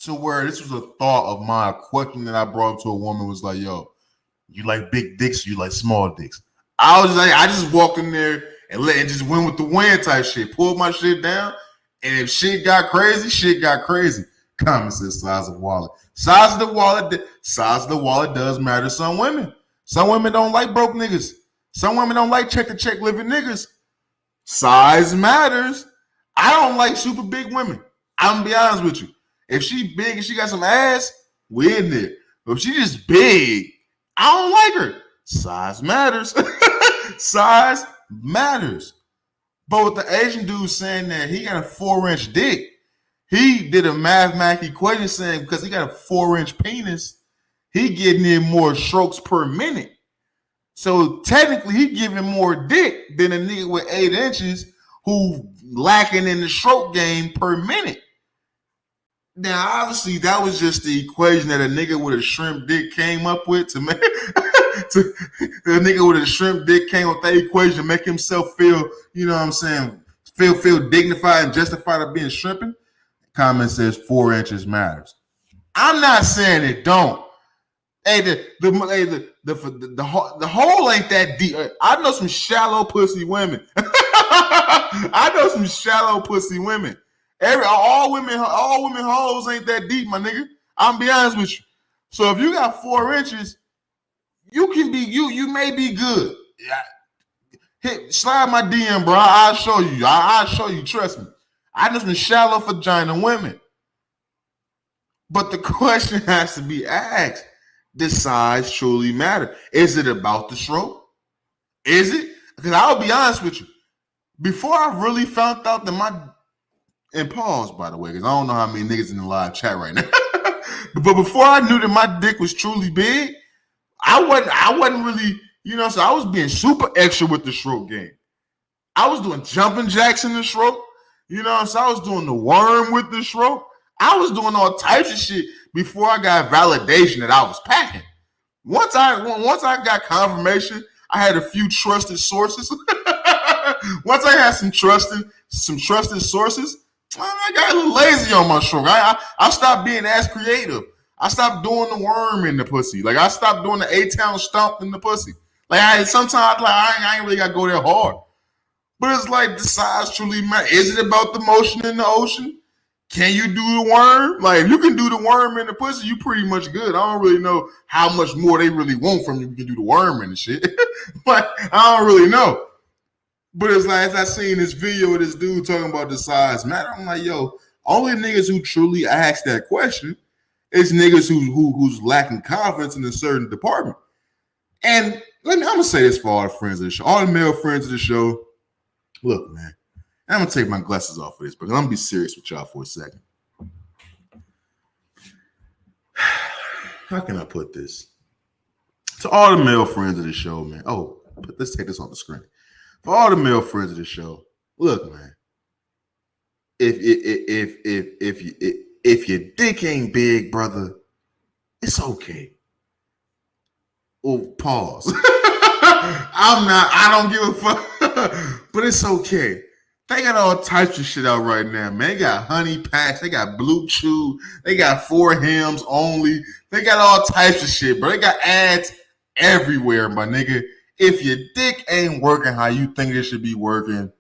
to where this was a thought of mine. A question that I brought up to a woman was like, yo, you like big dicks or you like small dicks? I was like, I just walked in there and just went with the wind type shit. Pulled my shit down. And if shit got crazy, shit got crazy. Comment says size of wallet. Size of the wallet does matter to some women. Some women don't like broke niggas. Some women don't like check-to-check living niggas. Size matters. I don't like super big women. I'm gonna be honest with you. If she big and she got some ass, we in there. But if she just big, I don't like her. Size matters. Size matters. But with the Asian dude saying that he got a 4-inch dick, he did a mathematical equation saying because he got a 4-inch penis, he getting in more strokes per minute. So technically, he giving more dick than a nigga with 8 inches who lacking in the stroke game per minute. Now, obviously, that was just the equation that a nigga with a shrimp dick came up with to make the nigga with a shrimp dick came up with that equation to make himself feel, you know what I'm saying, feel dignified and justified of being shrimping. Comment says 4 inches matters. I'm not saying it don't. Hey, the hole ain't that deep. I know some shallow pussy women. I know some shallow pussy women. All women holes ain't that deep, my nigga. I'm be honest with you. So if you got 4 inches, you may be good. Slide my DM, bro. I'll show you. I'll show you. Trust me. I just been shallow vagina women. But the question has to be asked: does size truly matter? Is it about the stroke? Is it? Because I'll be honest with you. Before I really found out that and pause, by the way, because I don't know how many niggas in the live chat right now. But before I knew that my dick was truly big, I wasn't really, so I was being super extra with the stroke game. I was doing jumping jacks in the stroke. So I was doing the worm with the stroke. I was doing all types of shit before I got validation that I was packing. Once I got confirmation, I had a few trusted sources. Once I had some trusted sources, I got a little lazy on my stroke. I stopped being as creative. I stopped doing the worm in the pussy. Like I stopped doing the A-town stomp in the pussy. Like sometimes I ain't really gotta go that hard. But it's like the size truly matters. Is it about the motion in the ocean? Can you do the worm? Like if you can do the worm in the pussy, you pretty much good. I don't really know how much more they really want from you. You can do the worm in the shit. But I don't really know. But it's like, as I seen this video of this dude talking about the size matter, I'm like, yo, only niggas who truly ask that question is niggas who's lacking confidence in a certain department. And I'm gonna say this for all the friends of the show, all the male friends of the show. Look, man, I'm gonna take my glasses off of this, but I'm gonna be serious with y'all for a second. How can I put this? To all the male friends of the show, man. Oh, let's take this on the screen. For all the male friends of the show, look, man. If your dick ain't big, brother, it's okay. Oh, pause. I don't give a fuck. But it's okay. They got all types of shit out right now, man. They got honey packs, they got blue chew, they got 4 hams only. They got all types of shit, bro. They got ads everywhere, my nigga. If your dick ain't working how you think it should be working,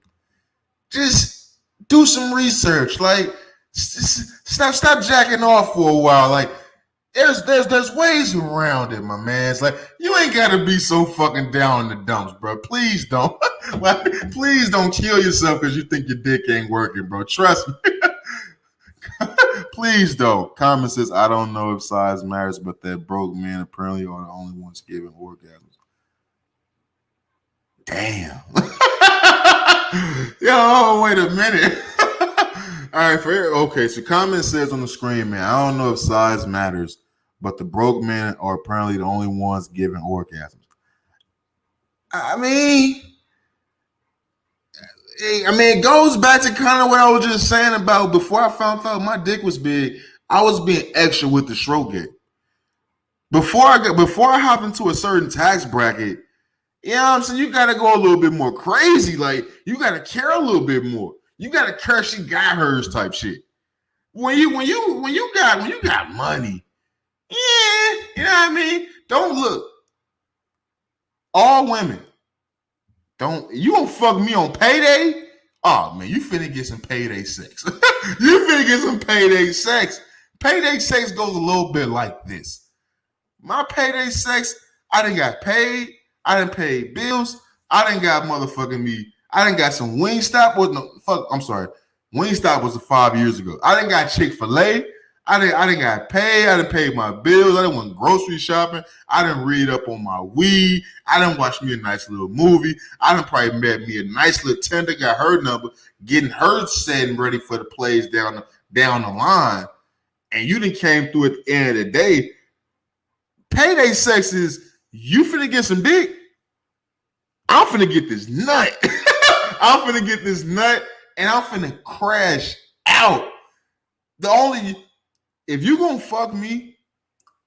just do some research. Like, stop jacking off for a while. Like, there's ways around it, my man. It's like, you ain't gotta be so fucking down in the dumps, bro. Please don't. Like, please don't kill yourself because you think your dick ain't working, bro. Trust me. Please don't. Comment says, I don't know if size matters, but that broke men apparently are the only ones giving orgasms. Damn. Yo, wait a minute. All right, okay, so comment says on the screen, man, I don't know if size matters, but the broke men are apparently the only ones giving orgasms. I mean, it goes back to kind of what I was just saying about before I found out my dick was big, I was being extra with the stroke game. Before I hop into a certain tax bracket, you know what I'm saying? You got to go a little bit more crazy. Like, you got to care a little bit more. You got to care she got hers type shit. When you got money, yeah, you know what I mean? Don't look. All women, you gonna fuck me on payday? Oh, man, you finna get some payday sex. You finna get some payday sex. Payday sex goes a little bit like this. My payday sex, I done got paid. I done paid bills. I done got motherfucking me. I done got some Wingstop. Wingstop was 5 years ago. I done got Chick-fil-A. I done got paid. I done paid my bills. I done went grocery shopping. I done read up on my weed. I done watched me a nice little movie. I done probably met me a nice little tender, got her number, getting her set and ready for the plays down the line. And you done came through at the end of the day. Payday sex is, you finna get some dick. I'm finna get this nut. I'm finna get this nut and I'm finna crash out. If you gonna fuck me,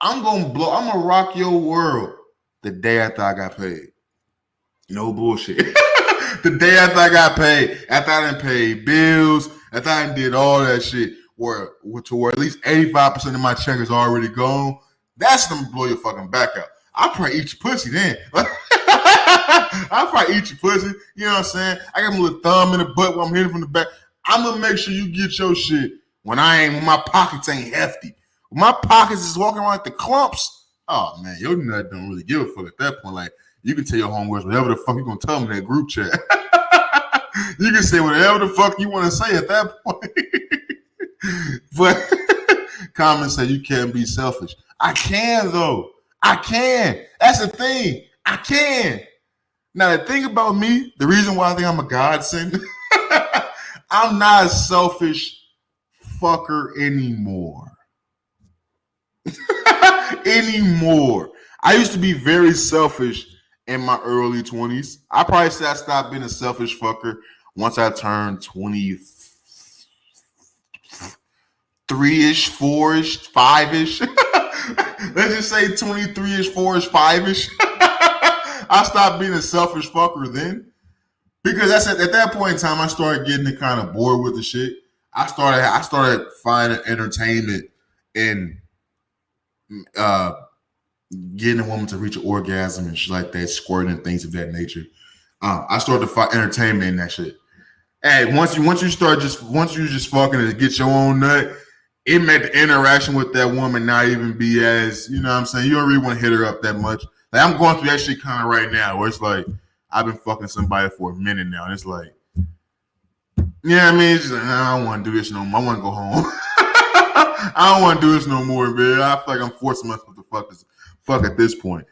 I'm gonna rock your world the day after I got paid. No bullshit. The day after I got paid, after I done paid bills, after I done did all that shit, where at least 85% of my check is already gone, that's gonna blow your fucking back out. I'll probably eat your pussy then. I'll probably eat your pussy. You know what I'm saying? I got my little thumb in the butt while I'm hitting from the back. I'm gonna make sure you get your shit when my pockets ain't hefty. When my pockets is walking around like the clumps. Oh man, your nut don't really give a fuck at that point. Like, You can tell your homegirls whatever the fuck you gonna tell them in that group chat. You can say whatever the fuck you want to say at that point. But comments say you can't be selfish. I can though. I can. That's the thing. I can. Now the thing about me, the reason why I think I'm a godsend, I'm not a selfish fucker anymore. Anymore. I used to be very selfish in my early 20s. I probably say I stopped being a selfish fucker once I turned 23-ish, 4-ish, 5-ish. Let's just say 23-ish, 4-ish, 5-ish. I stopped being a selfish fucker then. Because that's at that point in time, I started getting kind of bored with the shit. I started finding entertainment in getting a woman to reach an orgasm and shit like that, squirting and things of that nature. I started to find entertainment in that shit. Hey, once you just fucking to get your own nut, it made the interaction with that woman not even be as, you know what I'm saying? You don't really want to hit her up that much. Like I'm going through that shit kind of right now, where it's like I've been fucking somebody for a minute now, and it's like, yeah, I mean, it's just like, I don't want to do this no more. I want to go home. I don't want to do this no more, man. I feel like I'm forcing myself to fuck at this point,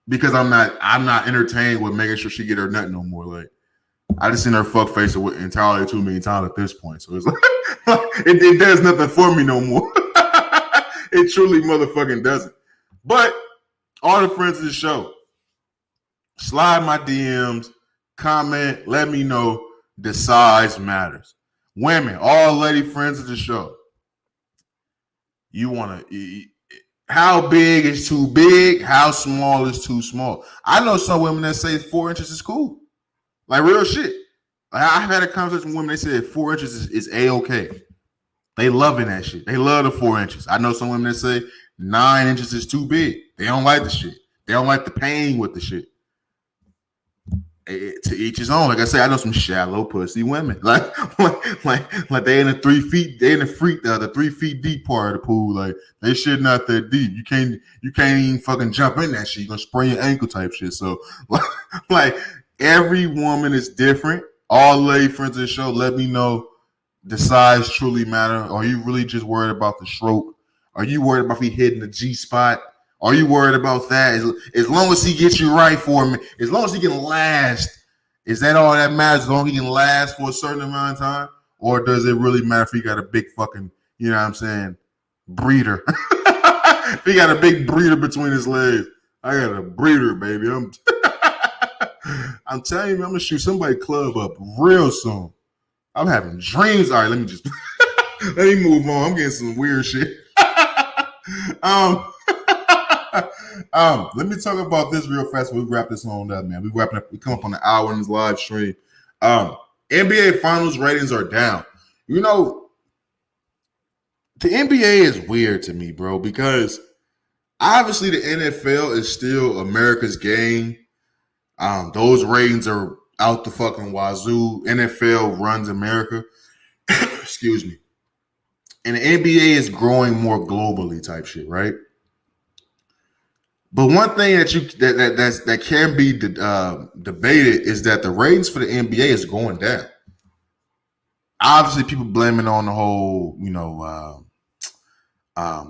because I'm not entertained with making sure she get her nut no more. Like I just seen her fuck face entirely too many times at this point, so it's like it does nothing for me no more. It truly motherfucking doesn't. But all the friends of the show, slide my DMs, comment, let me know. The size matters. Women, all lady friends of the show, you want to, how big is too big? How small is too small? I know some women that say 4 inches is cool. Like real shit. Like I've had a conversation with women, they said 4 inches is A-okay. They loving that shit. They love the 4 inches. I know some women that say 9 inches is too big. They don't like the shit. They don't like the pain with the shit. To each his own. Like I say, I know some shallow pussy women. Like they in the 3 feet, they in the 3 feet deep part of the pool. Like they shit not that deep. You can't even fucking jump in that shit. You're gonna sprain your ankle type shit. So like every woman is different. All lady friends of the show, let me know, the size truly matter. Are you really just worried about the stroke? Are you worried about if he hitting the G spot? Are you worried about that? As long as he gets you right for him, as long as he can last, is that all that matters? As long as he can last for a certain amount of time? Or does it really matter if he got a big fucking, you know what I'm saying, breeder? If he got a big breeder between his legs. I got a breeder, baby. I'm telling you, I'm going to shoot somebody club up real soon. I'm having dreams. All right, let me just, let me move on. I'm getting some weird shit. Let me talk about this real fast. We wrap this on up, man. We come up on an hour in this live stream. NBA Finals ratings are down. You know, the NBA is weird to me, bro, because obviously the NFL is still America's game. Those ratings are out the fucking wazoo. NFL runs America. Excuse me. And the NBA is growing more globally type shit, right? But one thing that can be debated is that the ratings for the NBA is going down. Obviously, people blaming on the whole,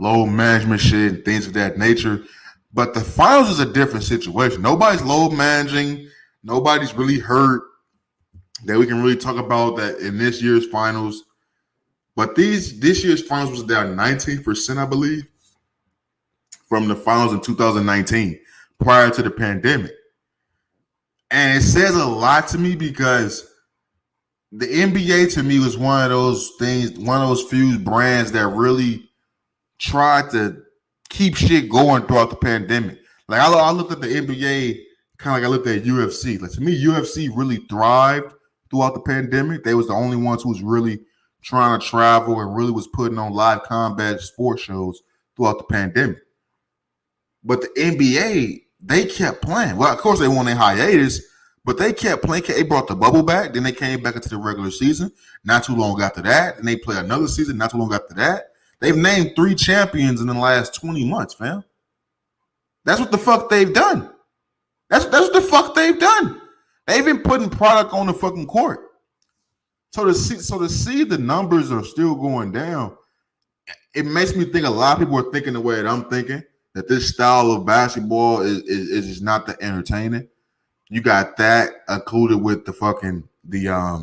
load management shit and things of that nature. But the finals is a different situation. Nobody's load managing. Nobody's really hurt that we can really talk about that in this year's finals. But this year's finals was down 19%, I believe, from the finals in 2019, prior to the pandemic. And it says a lot to me because the NBA to me was one of those things, one of those few brands that really tried to keep shit going throughout the pandemic. Like I looked at the NBA kind of like I looked at UFC. Like to me, UFC really thrived throughout the pandemic. They was the only ones who was really trying to travel and really was putting on live combat sports shows throughout the pandemic. But the NBA, they kept playing. Well, of course, they won a hiatus, but they kept playing. They brought the bubble back. Then they came back into the regular season. Not too long after that. Then they play another season. Not too long after that. They've named 3 champions in the last 20 months, fam. That's what the fuck they've done. That's what the fuck they've done. They've been putting product on the fucking court. So to see the numbers are still going down, it makes me think a lot of people are thinking the way that I'm thinking, that this style of basketball is not that entertaining. You got that included with the fucking the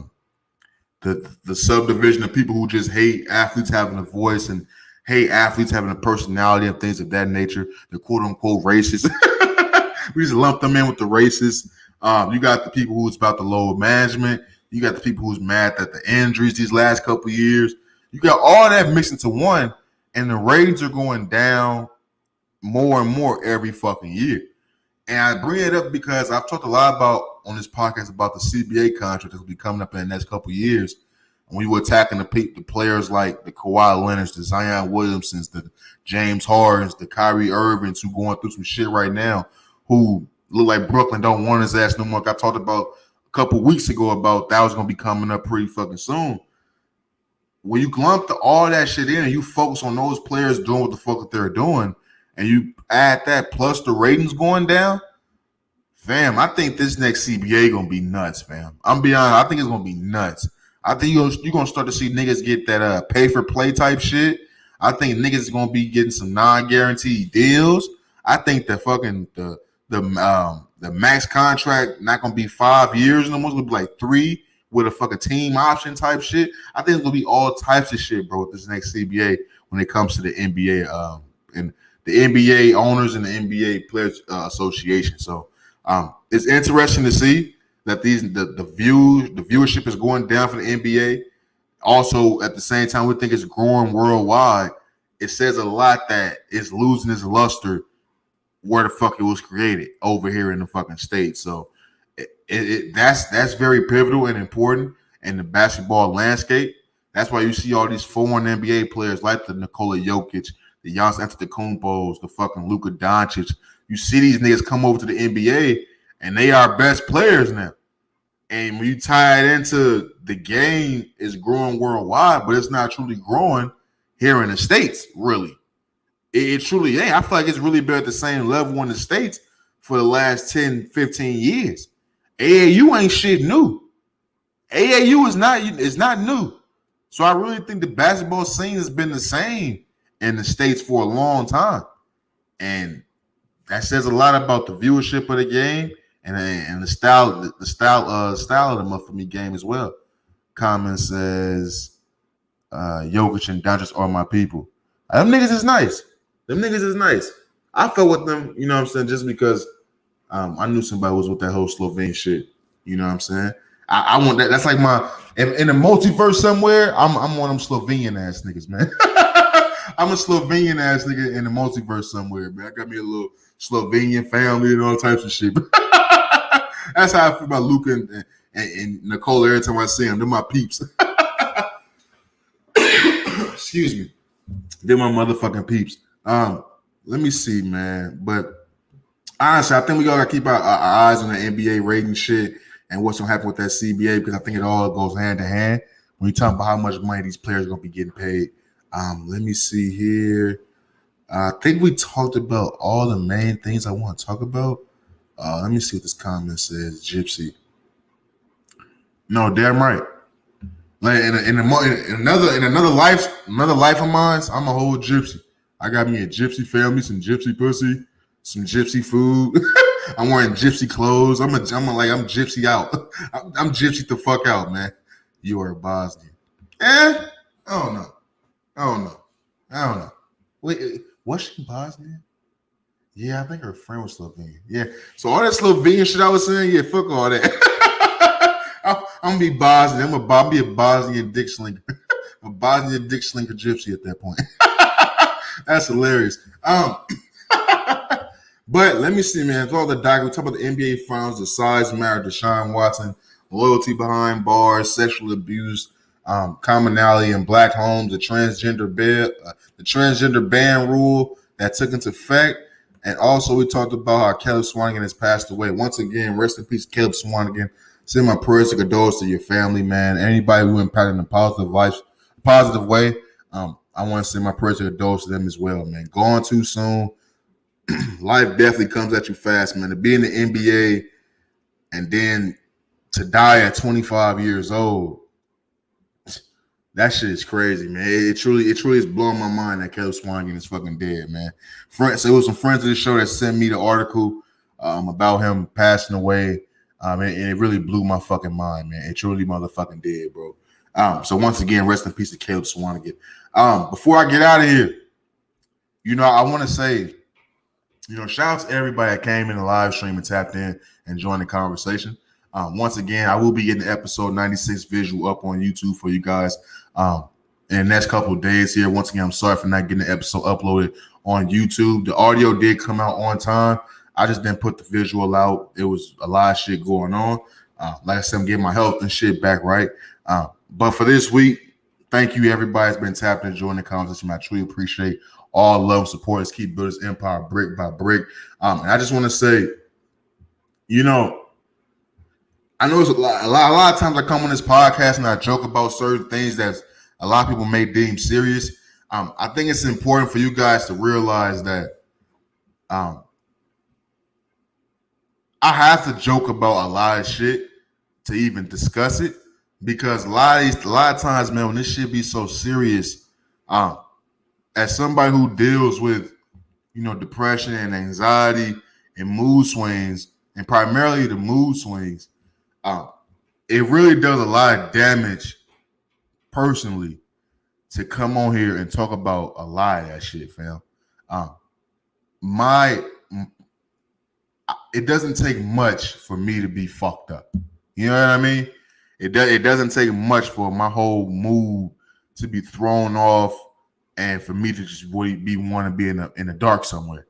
subdivision of people who just hate athletes having a voice and hate athletes having a personality and things of that nature. The quote unquote racist. We just lump them in with the racists. You got the people who's about the load management. You got the people who's mad at the injuries these last couple of years. You got all that mixed into one, and the ratings are going down more and more every fucking year. And I bring it up because I've talked a lot about on this podcast about the CBA contract that will be coming up in the next couple of years. And we were attacking the players like the Kawhi Leonards, the Zion Williamsons, the James Hardens, the Kyrie Irvings, who going through some shit right now, who look like Brooklyn don't want his ass no more. Like I talked about a couple weeks ago about that was going to be coming up pretty fucking soon. When you lump all that shit in and you focus on those players doing what the fuck that they're doing, and you add that plus the ratings going down, fam, I think this next CBA going to be nuts, fam. I'm being honest, I think it's going to be nuts. I think you're going to start to see niggas get that pay for play type shit. I think niggas is going to be getting some non-guaranteed deals. I think the fucking the max contract not going to be 5 years no more. It's going to be like 3 with a fucking team option type shit. I think it's going to be all types of shit, bro, with this next CBA when it comes to the NBA and the NBA owners and the NBA Players Association. So it's interesting to see that the viewership is going down for the NBA. Also, at the same time, we think it's growing worldwide. It says a lot that it's losing its luster where the fuck it was created over here in the fucking States. So that's very pivotal and important in the basketball landscape. That's why you see all these foreign NBA players like the Nikola Jokic, the Giannis Antetokounmpos, the fucking Luka Doncic. You see these niggas come over to the NBA and they are best players now. And when you tie it into the game, it's growing worldwide, but it's not truly growing here in the States, really. It truly ain't. I feel like it's really been at the same level in the States for the last 10, 15 years. AAU ain't shit new. AAU is not new. So I really think the basketball scene has been the same in the States for a long time. And that says a lot about the viewership of the game and the style of the motherfucking game as well. Comment says Jokic and Doncic are my people. Them niggas is nice. I felt with them, you know what I'm saying, just because I knew somebody was with that whole Slovene shit. You know what I'm saying? I want that. That's like my in a multiverse somewhere. I'm one of them Slovenian ass niggas, man. I'm a Slovenian ass nigga in the multiverse somewhere, man. I got me a little Slovenian family and all types of shit. That's how I feel about Luka and Nicole every time I see them. They're my peeps. Excuse me. They're my motherfucking peeps. Let me see, man. But honestly, I think we gotta keep our eyes on the NBA rating shit and what's gonna happen with that CBA, because I think it all goes hand to hand when you talk about how much money these players are gonna be getting paid. Let me see here. I think we talked about all the main things I want to talk about. Let me see what this comment says. Gypsy. No, damn right. Like in another life of mine, I'm a whole gypsy. I got me a gypsy family, some gypsy pussy, some gypsy food. I'm wearing gypsy clothes. I'm gypsy out. I'm gypsy the fuck out, man. You are a Bosnian. I don't know. Wait, was she Bosnian? Yeah, I think her friend was Slovenian. Yeah. So all that Slovenian shit I was saying, yeah, fuck all that. I'm gonna be Bosnian. I'll be a Bosnian dick slinker. A Bosnian dick slinker gypsy at that point. That's hilarious. But let me see, man. All the doc, we talk about the NBA finals, the size matter, Deshawn Watson, loyalty behind bars, sexual abuse, commonality in black homes, the transgender ban rule that took into effect. And also we talked about how Caleb Swanigan has passed away. Once again, rest in peace, Caleb Swanigan. Send my prayers and condolences to your family, man. Anybody who impacted in a positive way, I want to send my prayers and condolences to them as well, man. Gone too soon. life definitely comes at you fast, man. To be in the NBA and then to die at 25 years old, that shit is crazy, man. It truly is blowing my mind that Caleb Swanigan is fucking dead, man. So it was some friends of the show that sent me the article about him passing away, and it really blew my fucking mind, man. It truly motherfucking did, bro. So once again, rest in peace to Caleb Swanigan. Before I get out of here, I want to say, shout out to everybody that came in the live stream and tapped in and joined the conversation. Once again, I will be getting the episode 96 visual up on YouTube for you guys in the next couple of days here. Once again, I'm sorry for not getting the episode uploaded on YouTube. The audio did come out on time. I just didn't put the visual out. It was a lot of shit going on. Like I said, I'm getting my health and shit back right. But for this week, thank you everybody that's been tapped and joining the conversation. I truly appreciate all love and support. Let's keep building this empire brick by brick. And I just want to say, I know it's a lot of times I come on this podcast and I joke about certain things that a lot of people may deem serious. I think it's important for you guys to realize that I have to joke about a lot of shit to even discuss it, because a lot of times, man, when this shit be so serious, as somebody who deals with, depression and anxiety and mood swings, and primarily the mood swings, it really does a lot of damage personally to come on here and talk about a lot of that shit, fam. It doesn't take much for me to be fucked up. You know what I mean? It doesn't take much for my whole mood to be thrown off and for me to just want to be in the dark somewhere.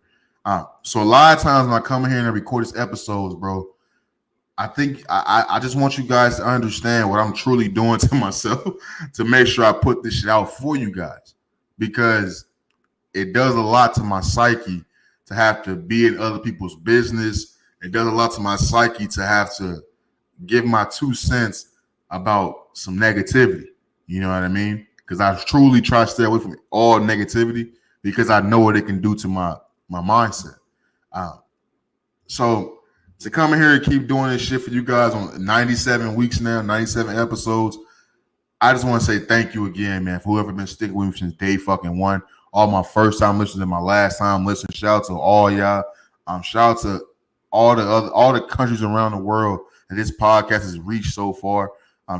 So a lot of times when I come in here and I record these episodes, bro, I think I just want you guys to understand what I'm truly doing to myself to make sure I put this shit out for you guys, because it does a lot to my psyche to have to be in other people's business. It does a lot to my psyche to have to give my 2 cents about some negativity. You know what I mean? Because I truly try to stay away from all negativity, because I know what it can do to my mindset. So to come in here and keep doing this shit for you guys on 97 weeks now, 97 episodes, I just want to say thank you again, man, for whoever been sticking with me since day fucking one. All my first time listeners and my last time listeners. Shout out to all y'all. Shout out to all the countries around the world that this podcast has reached so far.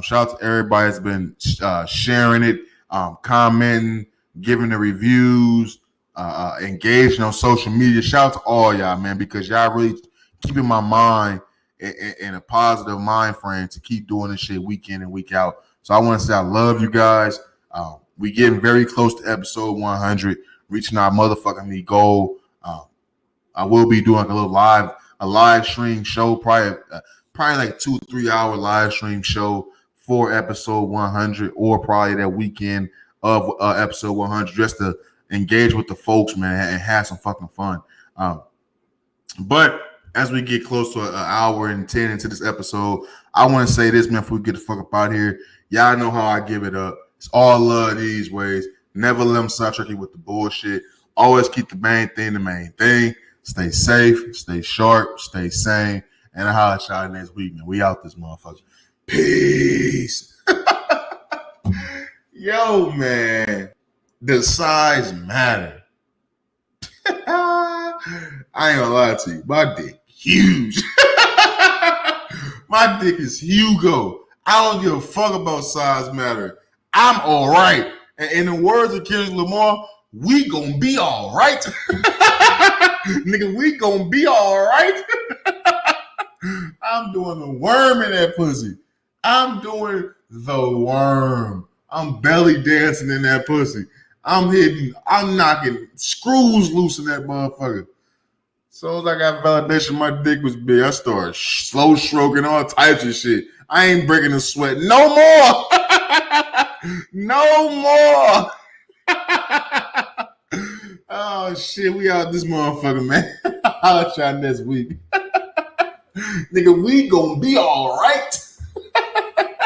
Shout out to everybody that's been sharing it, commenting, giving the reviews, engaging on social media. Shout out to all y'all, man, because y'all really keeping my mind in a positive mind frame to keep doing this shit week in and week out. So I want to say I love you guys. We getting very close to episode 100, reaching our motherfucking goal. I will be doing a live stream show, probably like 2-3 hour live stream show for episode 100, or probably that weekend of episode 100, just to engage with the folks, man, and have some fucking fun. But as we get close to an hour and 10 into this episode, I want to say this, man, before we get the fuck up out here. Y'all know how I give it up. It's all love these ways. Never let them sidetrack you with the bullshit. Always keep the main thing the main thing. Stay safe, stay sharp, stay sane. And I'll holler at y'all next week, man. We out this motherfucker. Peace. Yo, man. The size matter. I ain't gonna lie to you. My dick huge. My dick is Hugo. I don't give a fuck about size matter. I'm all right. And in the words of Kendrick Lamar, we gonna be all right. Nigga, we gonna be all right. I'm doing the worm in that pussy. I'm doing the worm. I'm belly dancing in that pussy. I'm knocking screws loose in that motherfucker. So as I got validation, my dick was big. I started slow stroking all types of shit. I ain't breaking a sweat no more. No more. Oh shit, we out this motherfucker, man. I'll try next week. Nigga, we gonna be all right.